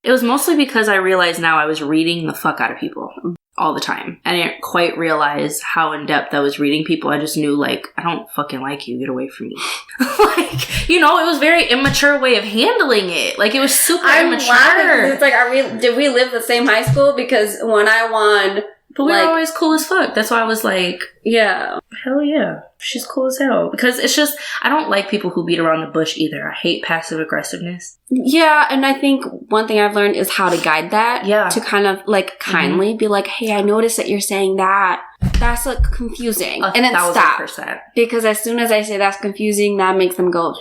It was mostly because I realized now I was reading the fuck out of people all the time. I didn't quite realize how in depth I was reading people. I just knew, like, I don't fucking like you. Get away from me. Like, you know, it was very immature way of handling it. Like, it was super immature. It's like, did we live the same high school? Because when I won... But we were always cool as fuck. That's why I was like, yeah. Hell yeah. She's cool as hell. Because it's just, I don't like people who beat around the bush either. I hate passive aggressiveness. Yeah, and I think one thing I've learned is how to guide that. Yeah. To kind of, like, kindly be like, hey, I noticed that you're saying that. That's, like, confusing. And then stop. Because as soon as I say that's confusing, that makes them go,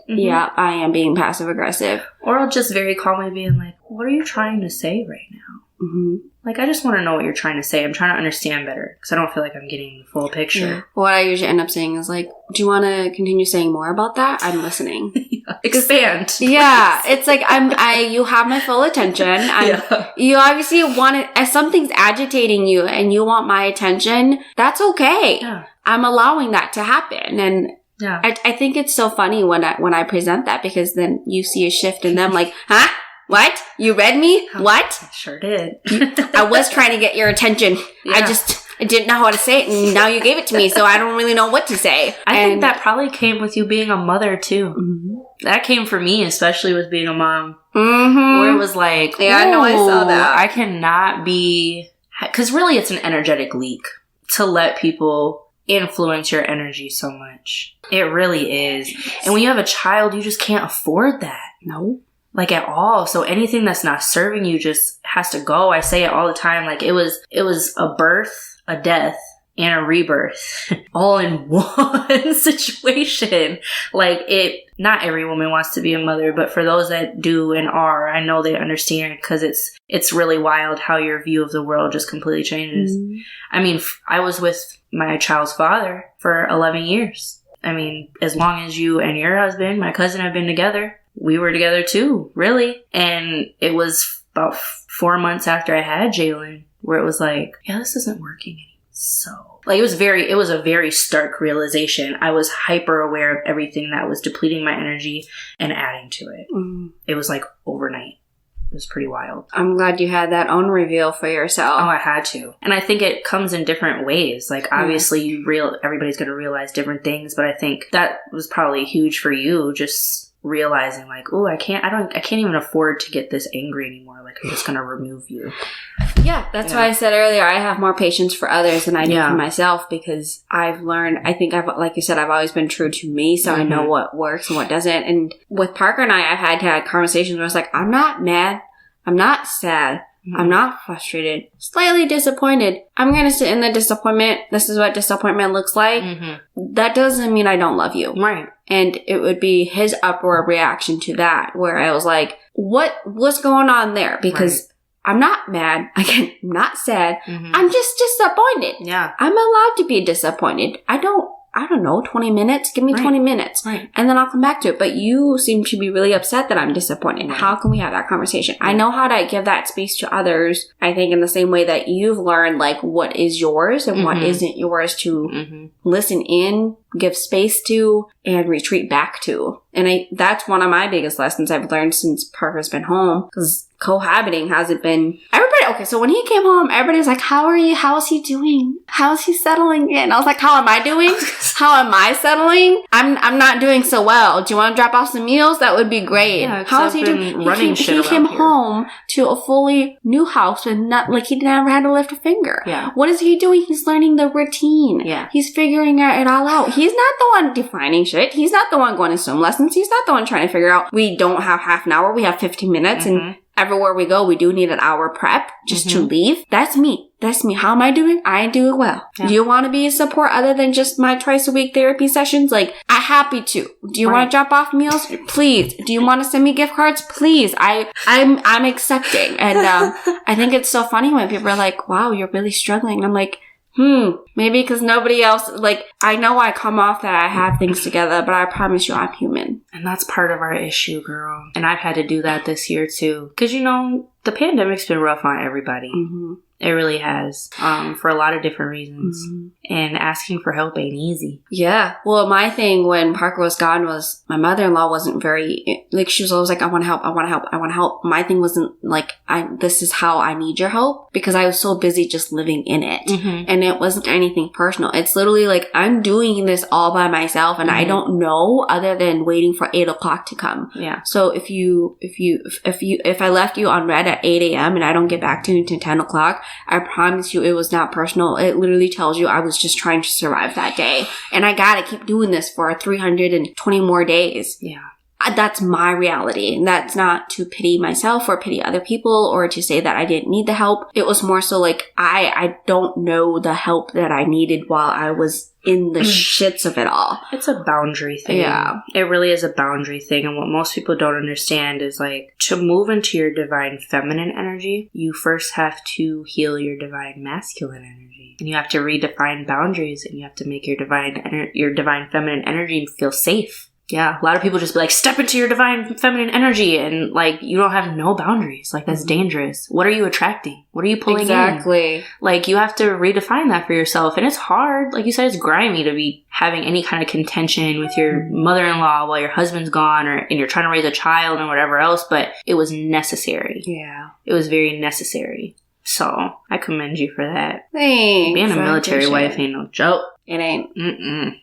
yeah, I am being passive aggressive. Or I'll just very calmly be like, what are you trying to say right now? Like, I just want to know what you're trying to say. I'm trying to understand better because I don't feel like I'm getting the full picture. Yeah. What I usually end up saying is like, do you want to continue saying more about that? I'm listening. Expand. Yeah, it's like you have my full attention. You obviously want it, if something's agitating you and you want my attention, that's okay. Yeah. I'm allowing that to happen. And Yeah. I think it's so funny when I present that, because then you see a shift in them, like, huh? What? You read me? What? I sure did. I was trying to get your attention. Yeah. I didn't know how to say it, and now you gave it to me, so I don't really know what to say. I think that probably came with you being a mother, too. Mm-hmm. That came for me, especially with being a mom. Mm-hmm. Where it was like, yeah, I know, I saw that. I cannot be... Because really, it's an energetic leak to let people influence your energy so much. It really is. And when you have a child, you just can't afford that. No. Like, at all. So anything that's not serving you just has to go. I say it all the time. Like, it was a birth, a death, and a rebirth all in one situation. Like, not every woman wants to be a mother, but for those that do and are, I know they understand, because it's really wild how your view of the world just completely changes. Mm-hmm. I mean, I was with my child's father for 11 years. I mean, as long as you and your husband, my cousin, have been together, we were together too, really. And it was about 4 months after I had Jalen where it was like, yeah, this isn't working anymore. So, like, it was a very stark realization. I was hyper aware of everything that was depleting my energy and adding to it. Mm. It was like overnight. It was pretty wild. I'm glad you had that own reveal for yourself. Oh, I had to. And I think it comes in different ways. Like, obviously, everybody's going to realize different things, but I think that was probably huge for you, just realizing, like, oh, I can't even afford to get this angry anymore. Like, I'm just going to remove you. Yeah, that's why I said earlier, I have more patience for others than I do for myself, because I've learned, like you said, I've always been true to me, so I know what works and what doesn't. And with Parker and I've had conversations where I was like, I'm not mad, I'm not sad, I'm not frustrated, slightly disappointed. I'm going to sit in the disappointment. This is what disappointment looks like. Mm-hmm. That doesn't mean I don't love you. Right. And it would be his uproar reaction to that, where I was like, what's going on there? Because I'm not mad. I'm not sad. Mm-hmm. I'm just disappointed. Yeah. I'm allowed to be disappointed. I don't know, 20 minutes? Give me 20 minutes. Right. And then I'll come back to it. But you seem to be really upset that I'm disappointed. Right. How can we have that conversation? Right. I know how to give that space to others, I think, in the same way that you've learned, like, what is yours and what isn't yours to listen in, give space to, and retreat back to. And that's one of my biggest lessons I've learned since Parker's been home, because cohabiting hasn't been... Okay, so when he came home, everybody's like, how are you? How is he doing? How is he settling in? I was like, how am I doing? How am I settling? I'm not doing so well. Do you want to drop off some meals? That would be great. Yeah, how is he doing? He came home to a fully new house with he never had to lift a finger. Yeah. What is he doing? He's learning the routine. Yeah. He's figuring it all out. He's not the one defining shit. He's not the one going to swim lessons. He's not the one trying to figure out, we don't have half an hour, we have 15 minutes, and everywhere we go, we do need an hour prep just to leave. That's me. How am I doing? I do it well. Yeah. Do you want to be a support other than just my twice a week therapy sessions? Like, I'm happy to. Do you want to drop off meals? Please. Do you want to send me gift cards? Please. I'm accepting. And I think it's so funny when people are like, wow, you're really struggling. I'm like, maybe because nobody else, like, I know I come off that I have things together, but I promise you I'm human. And that's part of our issue, girl. And I've had to do that this year too. Because, the pandemic's been rough on everybody. Mm-hmm. It really has, for a lot of different reasons. Mm-hmm. And asking for help ain't easy. Yeah. Well, my thing when Parker was gone was my mother-in-law wasn't very, like, she was always like, I want to help, I want to help, I want to help. My thing wasn't like, this is how I need your help, because I was so busy just living in it. Mm-hmm. And it wasn't anything personal. It's literally like, I'm doing this all by myself, and I don't know other than waiting for 8 o'clock to come. Yeah. So if I left you on red at 8 a.m. and I don't get back to you until 10 o'clock, I promise you it was not personal. It literally tells you I was just trying to survive that day. And I gotta keep doing this for 320 more days. Yeah. That's my reality. And that's not to pity myself or pity other people or to say that I didn't need the help. It was more so like, I don't know the help that I needed while I was in the shits of it all. It's a boundary thing. Yeah. It really is a boundary thing. And what most people don't understand is, like, to move into your divine feminine energy, you first have to heal your divine masculine energy. And you have to redefine boundaries, and you have to make your divine feminine energy feel safe Yeah, a lot of people just be like, step into your divine feminine energy, and like you don't have no boundaries. Like that's dangerous. What are you attracting? What are you pulling in? Like you have to redefine that for yourself, and it's hard. Like you said, it's grimy to be having any kind of contention with your mother-in-law while your husband's gone, and you're trying to raise a child and whatever else. But it was necessary. Yeah, it was very necessary. So I commend you for that. Thanks. Being a military wife ain't no joke. It ain't.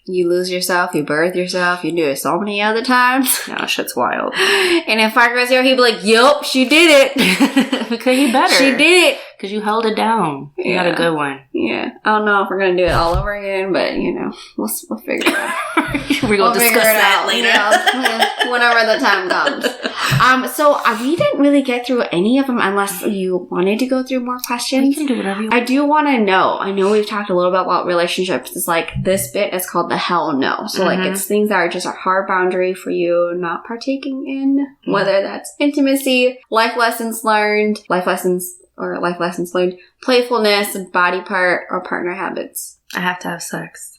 You lose yourself, you birth yourself, you do it so many other times. No, shit's wild. And if Parker was here, he'd be like, yup, she did it. Because he better. She did it. Because you held it down. You got a good one. Yeah. I don't know if we're going to do it all over again, but, we'll figure it out. We're going to discuss that later. Whenever the time comes. So we didn't really get through any of them unless you wanted to go through more questions. You can do whatever you want. I do want to know. I know we've talked a little bit about relationships. It's like this bit is called the hell no. So like it's things that are just a hard boundary for you not partaking in, whether that's intimacy, life lessons learned, playfulness, body part, or partner habits. I have to have sex.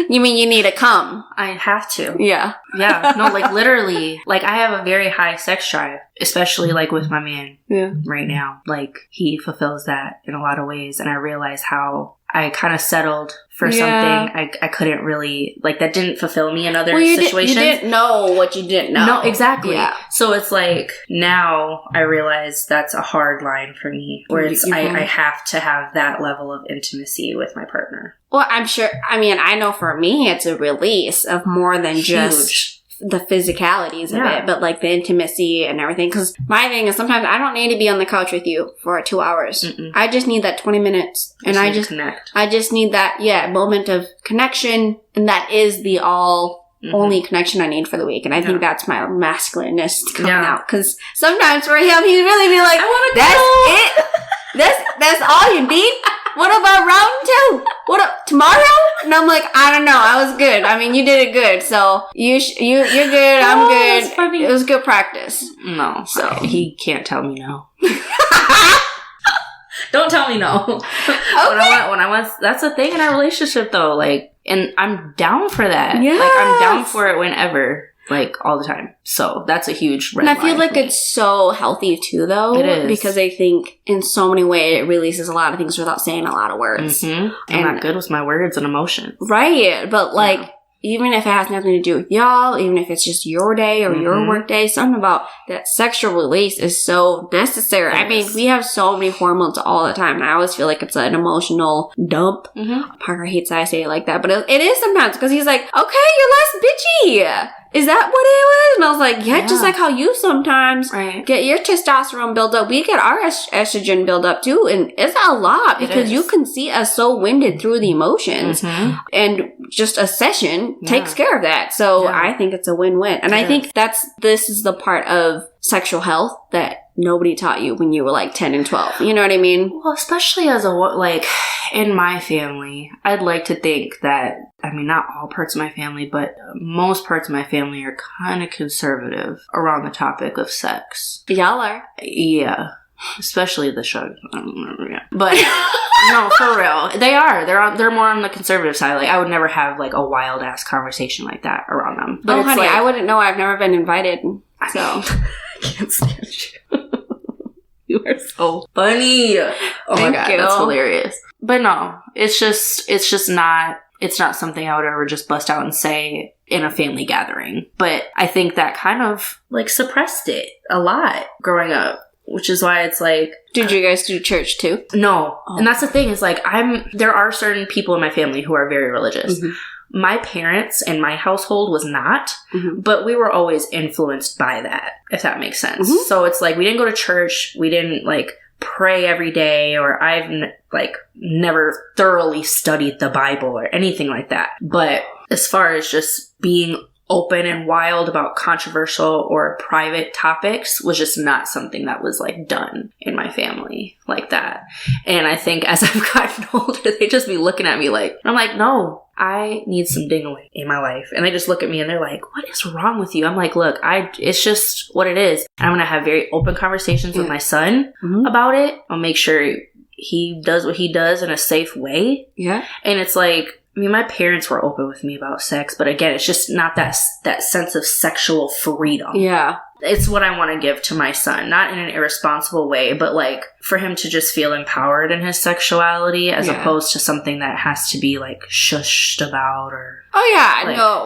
You mean you need to come? I have to. Yeah. Yeah. No, like literally. Like I have a very high sex drive, especially like with my man right now. Like he fulfills that in a lot of ways. And I realize how I kind of settled for something I couldn't really, like that didn't fulfill me in other situations. You didn't know what you didn't know. No, exactly. Yeah. So it's like now I realize that's a hard line for me where it's, I have to have that level of intimacy with my partner. Well, I'm sure, I know for me it's a release of more than just the physicalities of it, but like the intimacy and everything. Because my thing is sometimes I don't need to be on the couch with you for 2 hours. I just need that 20 minutes, and I just connect. I just need that moment of connection, and that is the only connection I need for the week. And I think that's my masculineness coming out. Because sometimes for him, he'd really be like, "That's it. That's all you need." What about round 2? What up tomorrow? And I'm like, I don't know. I was good. You did it good. So you're good. I'm good. That's funny. It was good practice. No, so he can't tell me no. Don't tell me no. Okay. When I want, that's the thing in our relationship though. Like, and I'm down for that. Yes. Like, I'm down for it whenever. Like, all the time. So, that's a huge red line. And I feel like it's so healthy, too, though. It is. Because I think, in so many ways, it releases a lot of things without saying a lot of words. I'm not good with my words and emotions. Right. But, like, even if it has nothing to do with y'all, even if it's just your day or your work day, something about that sexual release is so necessary. Yes. We have so many hormones all the time. And I always feel like it's an emotional dump. Parker hates that I say it like that. But it is sometimes. Because he's like, okay, you're less bitchy. Is that what it was? And I was like, yeah, just like how you sometimes get your testosterone build up. We get our estrogen build up too. And it's a lot because you can see us so winded through the emotions. And just a session takes care of that. So I think it's a win-win. And I think this is the part of sexual health that nobody taught you when you were like 10 and 12. You know what I mean? Well, especially as in my family, I'd like to think that, not all parts of my family, but most parts of my family are kind of conservative around the topic of sex. Y'all are. Yeah. Especially the show. I don't remember. But no, for real. They are. They're more on the conservative side. Like, I would never have like a wild ass conversation like that around them. But honey, I wouldn't know. I've never been invited. So I can't stand you. You are so funny. Oh my God, that's hilarious. But no, it's just not something I would ever just bust out and say in a family gathering. But I think that kind of like suppressed it a lot growing up. Which is why it's like... Did you guys do church too? No. Oh. And that's the thing is like, there are certain people in my family who are very religious. My parents and my household was not, but we were always influenced by that, if that makes sense. So it's like, we didn't go to church. We didn't like pray every day, or I've never thoroughly studied the Bible or anything like that. But as far as just being open and wild about controversial or private topics was just not something that was like done in my family like that. And I think as I've gotten older, they just be looking at me like, I'm like, no, I need some ding-a-ling in my life. And they just look at me and they're like, what is wrong with you? I'm like, look, it's just what it is. I'm going to have very open conversations with my son about it. I'll make sure he does what he does in a safe way. Yeah. And it's like, I mean, my parents were open with me about sex, but again, it's just not that sense of sexual freedom. Yeah. It's what I want to give to my son, not in an irresponsible way, but like for him to just feel empowered in his sexuality as opposed to something that has to be like shushed about or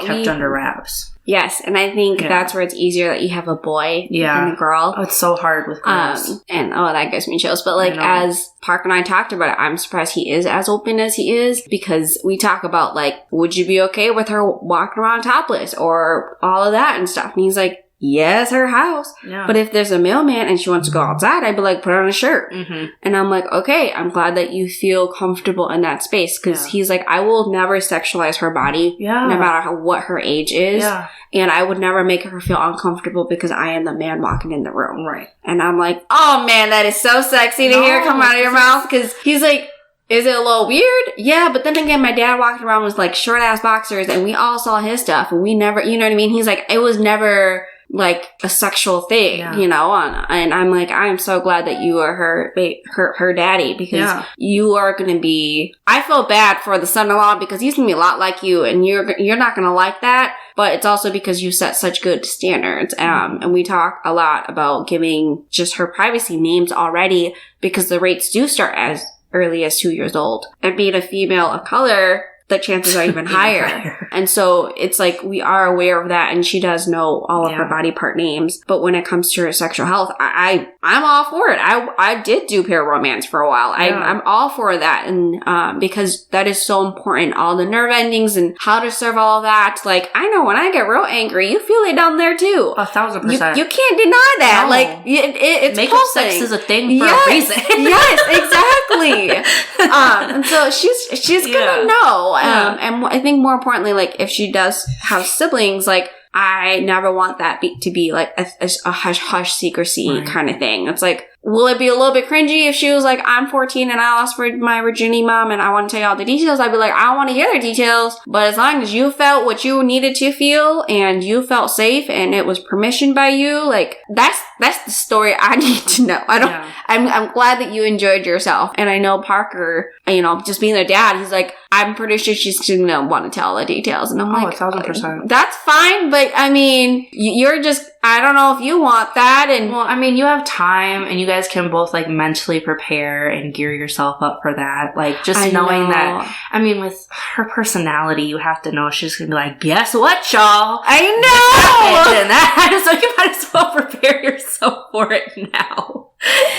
kept under wraps. Yes, and I think that's where it's easier that you have a boy and a girl. Oh, it's so hard with girls. And that gives me chills. But like as Park and I talked about it, I'm surprised he is as open as he is because we talk about like, would you be okay with her walking around topless or all of that and stuff? And he's like, yes, her house. Yeah. But if there's a mailman and she wants to go outside, I'd be like, put on a shirt. Mm-hmm. And I'm like, okay, I'm glad that you feel comfortable in that space. Because he's like, I will never sexualize her body, no matter what her age is. Yeah. And I would never make her feel uncomfortable because I am the man walking in the room. Right. And I'm like, oh man, that is so sexy to hear come out of your mouth. Because he's like, is it a little weird? Yeah, but then again, my dad walked around with like short ass boxers and we all saw his stuff and we never, you know what I mean? He's like, it was never like a sexual thing, you know, and I'm like, I'm so glad that you are her daddy because you are going to be, I feel bad for the son-in-law because he's going to be a lot like you and you're not going to like that, but it's also because you set such good standards. And we talk a lot about giving just her privacy names already because the rates do start as early as 2 years old. And being a female of color, the chances are even higher. And so it's like we are aware of that and she does know all of her body part names. But when it comes to her sexual health, I'm all for it. I did do pararomance for a while. I'm all for that. And because that is so important, all the nerve endings and how to serve all of that. Like, I know when I get real angry, you feel it down there too. 1,000%. You can't deny that. No. Like, it's makeup sex is a thing for a reason. Yes, exactly. And so she's gonna know. And I think more importantly, like if she does have siblings, like I never want that to be like a hush secrecy kind of thing. It's like, will it be a little bit cringy if she was like, I'm 14 and I lost my virginity, mom, and I want to tell you all the details? I'd be like, I don't want to hear the details. But as long as you felt what you needed to feel and you felt safe and it was permissioned by you, like that's the story I need to know. I'm glad that you enjoyed yourself. And I know Parker, you know, just being a dad, he's like, I'm pretty sure she's gonna want to tell the details. And I'm like, 1,000%. That's fine, but I mean, you're just, I don't know if you want that. And well, I mean, you have time and you guys can both like mentally prepare and gear yourself up for that. Like just knowing that, I mean, with her personality, you have to know she's gonna be like, guess what, y'all? I know! And that, so you might as well prepare yourself for it now.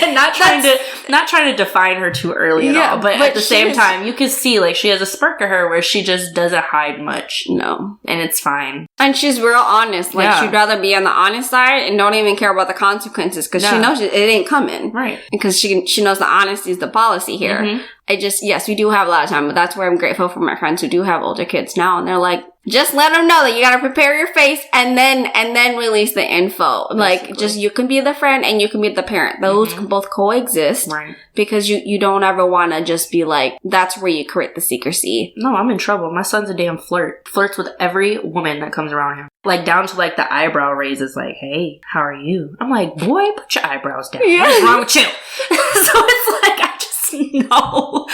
And not trying to define her too early at all. But at the same time, you can see like she has a spark of her where she just doesn't hide much. No. And it's fine. And she's real honest. Like she'd rather be on the honest side and don't even care about the consequences because she knows it ain't coming. Right. Because she knows the honesty is the policy here. Mm-hmm. Yes, we do have a lot of time, but that's where I'm grateful for my friends who do have older kids now. And they're like, just let them know that you got to prepare your face and then release the info. Basically. Like, just you can be the friend and you can be the parent. Those can both coexist. Right. Because you don't ever want to just be like, that's where you create the secrecy. No, I'm in trouble. My son's a damn flirt. Flirts with every woman that comes around him. Like, down to, like, the eyebrow raises, like, hey, how are you? I'm like, boy, put your eyebrows down. Yeah. What's wrong with you? So it's like, I just know.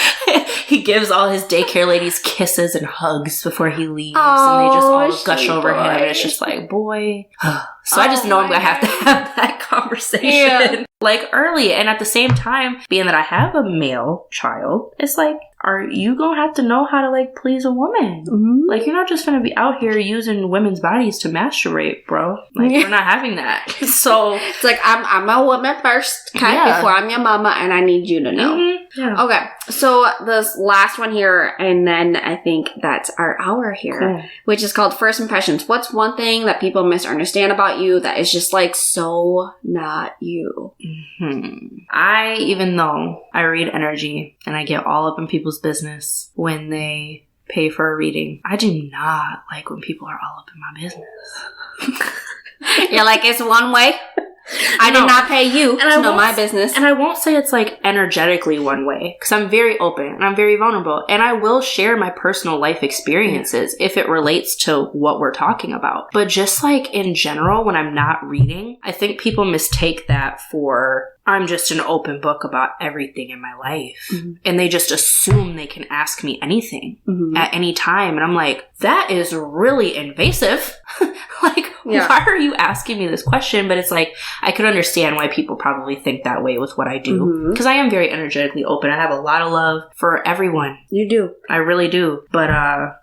He gives all his daycare ladies kisses and hugs before he leaves. And they just all gush over him. And it's just like, boy. So I just know I'm going to have that conversation. Yeah. Like, early. And at the same time, being that I have a male child, it's like, are you gonna have to know how to like please a woman? Mm-hmm. Like, you're not just gonna be out here using women's bodies to masturbate, bro. Like, we're not having that. So it's like I'm a woman first, okay, before I'm your mama, and I need you to know. Mm-hmm. Yeah. Okay, so this last one here, and then I think that's our hour here, which is called First Impressions. What's one thing that people misunderstand about you that is just like so not you? Mm-hmm. Even though I read energy and I get all up in people's business when they pay for a reading, I do not like when people are all up in my business. You're like, it's one way. I did not pay you to know my business. And I won't say it's like energetically one way, because I'm very open and I'm very vulnerable. And I will share my personal life experiences if it relates to what we're talking about. But just like in general, when I'm not reading, I think people mistake that for I'm just an open book about everything in my life. And they just assume they can ask me anything at any time. And I'm like, that is really invasive. Like, why are you asking me this question? But it's like, I could understand why people probably think that way with what I do. Because I am very energetically open. I have a lot of love for everyone. You do. I really do. But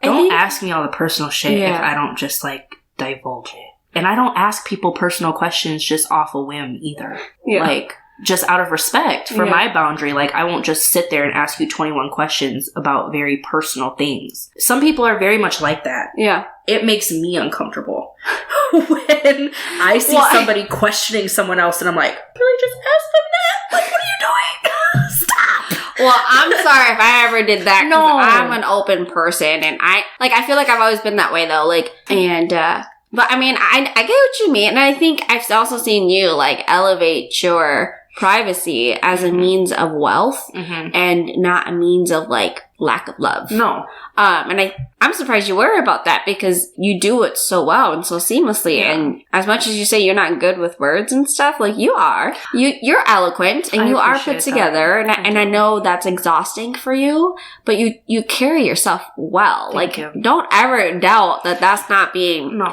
don't ask me all the personal shit if I don't just, like, divulge it. And I don't ask people personal questions just off a whim either. Like, just out of respect for my boundary. Like, I won't just sit there and ask you 21 questions about very personal things. Some people are very much like that. Yeah. It makes me uncomfortable when I see somebody questioning someone else and I'm like, really just ask them that? Like, what are you doing? Stop. Well, I'm sorry if I ever did that. No. I'm an open person and I feel like I've always been that way though. Like, and, but I mean, I get what you mean. And I think I've also seen you like elevate your privacy as a means of wealth and not a means of like lack of love. No. And I'm surprised you worry about that because you do it so well and so seamlessly. Yeah. And as much as you say you're not good with words and stuff, like you are, you're eloquent and you are put together. And I know that's exhausting for you, but you carry yourself well. Thank you. Don't ever doubt that that's not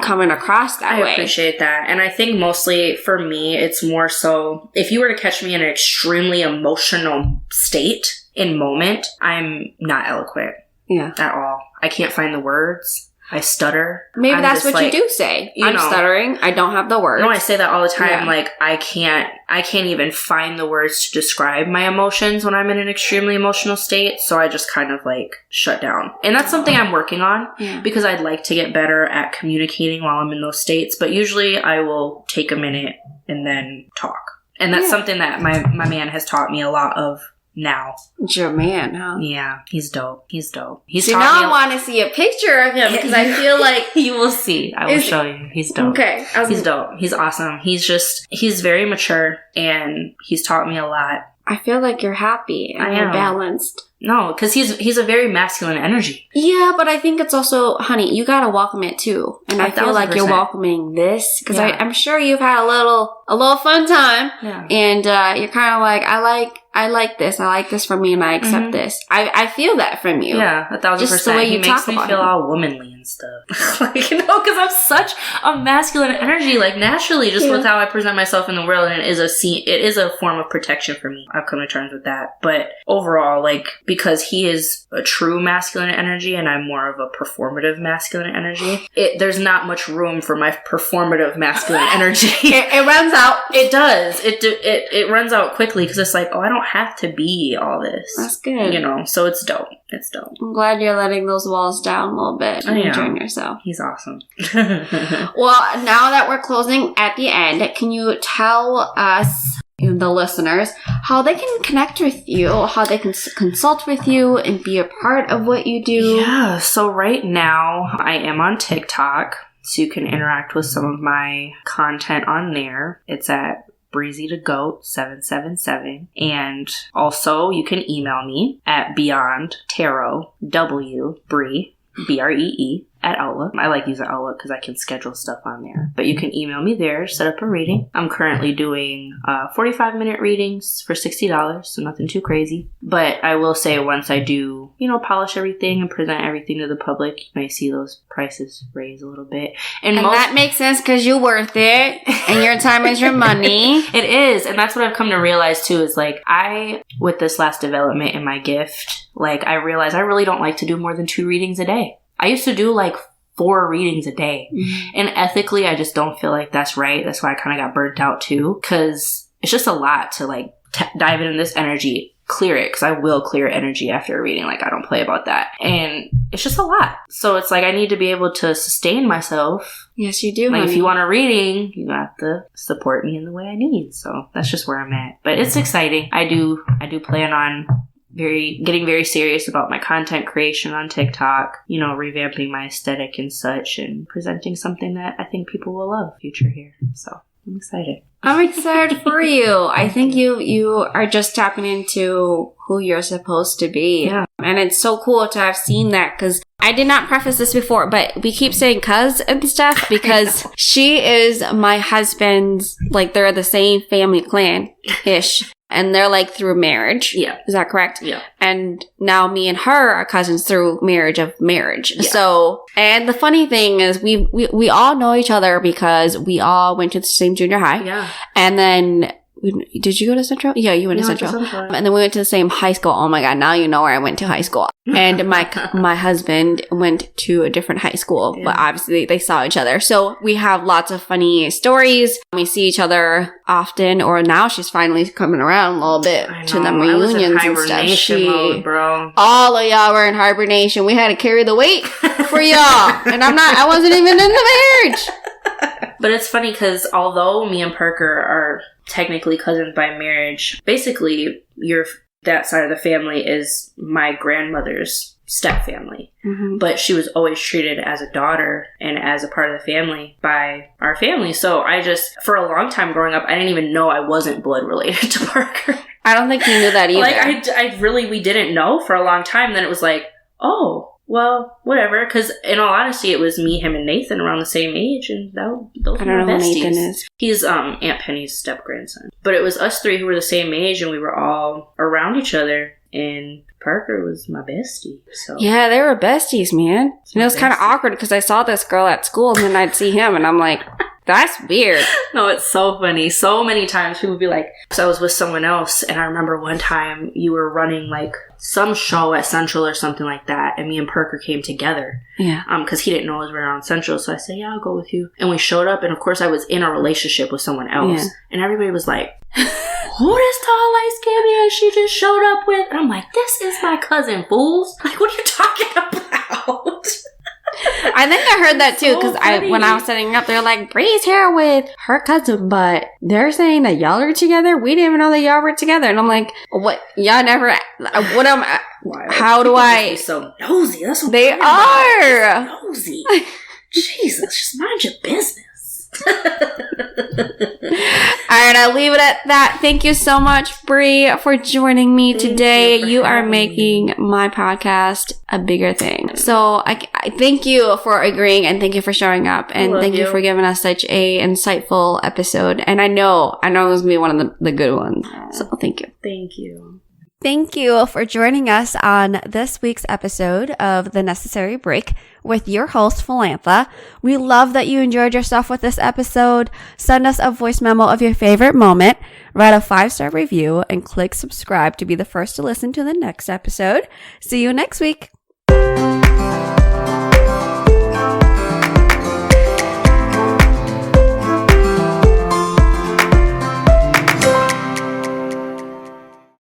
coming across that way. I appreciate that. And I think mostly for me, it's more so if you were to catch me in an extremely emotional state in moment, I'm not eloquent. Yeah. At all. I can't find the words. I stutter. Maybe that's what you do say. I'm stuttering. I don't have the words. No, I say that all the time. Yeah. Like, I can't even find the words to describe my emotions when I'm in an extremely emotional state. So I just kind of like shut down. And that's something I'm working on because I'd like to get better at communicating while I'm in those states. But usually I will take a minute and then talk. And that's something that my man has taught me a lot of now. It's your man, huh? Yeah, he's dope. He's dope. See, now I want to see a picture of him because I feel like you will see. I will show you. He's dope. Okay, he's dope. He's awesome. He's very mature and he's taught me a lot. I feel like you're happy and you're balanced. No, because he's a very masculine energy. Yeah, but I think it's also, honey, you gotta welcome it too. And I feel like you're welcoming this because I'm sure you've had a little fun time. Yeah. And you're kind of like, I like this. I like this from me and I accept this. I feel that from you. Yeah, 1,000%. Just the way you talk about him. He makes me feel all womanly and stuff. Like, because I'm such a masculine energy, like naturally, just with how I present myself in the world. And it is a form of protection for me. I've come to terms with that. But overall, like, because he is a true masculine energy and I'm more of a performative masculine energy, there's not much room for my performative masculine energy. It runs out. It does. It runs out quickly because it's like, oh, I don't have to be all this. That's good. So it's dope. It's dope. I'm glad you're letting those walls down a little bit and enjoying yourself. He's awesome. Well, now that we're closing at the end, can you tell us, the listeners, how they can connect with you, how they can consult with you and be a part of what you do? Yeah, so right now I am on TikTok, so you can interact with some of my content on there. It's at Breezy to Goat 777. And also you can email me at Beyond Tarot W Bree BREE at Outlook. I like using Outlook because I can schedule stuff on there. But you can email me there, set up a reading. I'm currently doing 45-minute readings for $60, so nothing too crazy. But I will say once I do, polish everything and present everything to the public, you may see those prices raise a little bit. And that makes sense because you're worth it and your time is your money. It is. And that's what I've come to realize too is like with this last development in my gift, like I realized I really don't like to do more than 2 readings a day. I used to do like 4 readings a day. Mm-hmm. And ethically, I just don't feel like that's right. That's why I kind of got burnt out too. Because it's just a lot to like dive into this energy, clear it. Because I will clear energy after a reading. Like I don't play about that. And it's just a lot. So it's like I need to be able to sustain myself. Yes, you do. Like if you want a reading, you have to support me in the way I need. So that's just where I'm at. But it's exciting. I do plan on getting very serious about my content creation on TikTok, revamping my aesthetic and such and presenting something that I think people will love future here. So I'm excited. I'm excited for you. I think you are just tapping into who you're supposed to be. Yeah. And it's so cool to have seen that, because I did not preface this before, but we keep saying cuz and stuff because she is my husband's, like, they're the same family clan-ish. And they're like through marriage. Yeah. Is that correct? Yeah. And now me and her are cousins through marriage of marriage. Yeah. So, and the funny thing is we all know each other because we all went to the same junior high. Yeah. And then, did you go to Central? Yeah, you went to Central. And then we went to the same high school. Oh my God, now you know where I went to high school. And my husband went to a different high school, but obviously they saw each other. So we have lots of funny stories. We see each other often, or now she's finally coming around a little bit to them reunions and stuff. Mode, bro. All of y'all were in hibernation. We had to carry the weight for y'all. And I wasn't even in the marriage. But it's funny because although me and Parker are technically cousins by marriage, basically that side of the family is my grandmother's step family. Mm-hmm. But she was always treated as a daughter and as a part of the family by our family. So for a long time growing up, I didn't even know I wasn't blood related to Parker. I don't think you knew that either. Like, we didn't know for a long time. Then it was like, oh, well, whatever. Because in all honesty, it was me, him, and Nathan around the same age, and those were my besties. Who Nathan is. He's Aunt Penny's step grandson. But it was us three who were the same age, and we were all around each other. And Parker was my bestie. So yeah, they were besties, man. And it was kind of awkward because I saw this girl at school, and then I'd see him, and I'm like, that's weird. No, it's so funny. So many times people would be like, so I was with someone else, and I remember one time you were running like some show at Central or something like that, and me and Parker came together. Yeah. Because he didn't know I was around Central, so I said, yeah, I'll go with you. And we showed up, and of course I was in a relationship with someone else. Yeah. And everybody was like, who this tall, light-skinned man she just showed up with? And I'm like, this is my cousin, fools. Like, what are you talking about? I think I heard that too, because when I was setting up, they're like, Bree's here with her cousin, but they're saying that y'all are together? We didn't even know that y'all were together. And I'm like, what? Y'all never, what am I, how do I? So nosy. That's what they are. So nosy. Jesus, just mind your business. Alright, I'll leave it at that. Thank you so much, Bree, for joining me today. You are making my podcast a bigger thing. So I thank you for agreeing, and thank you for showing up, and thank you for giving us such a insightful episode. And I know it was gonna be one of the good ones. So thank you. Thank you. Thank you for joining us on this week's episode of The Necessary Break with your host, Philantha. We love that you enjoyed yourself with this episode. Send us a voice memo of your favorite moment, write a 5-star review, and click subscribe to be the first to listen to the next episode. See you next week.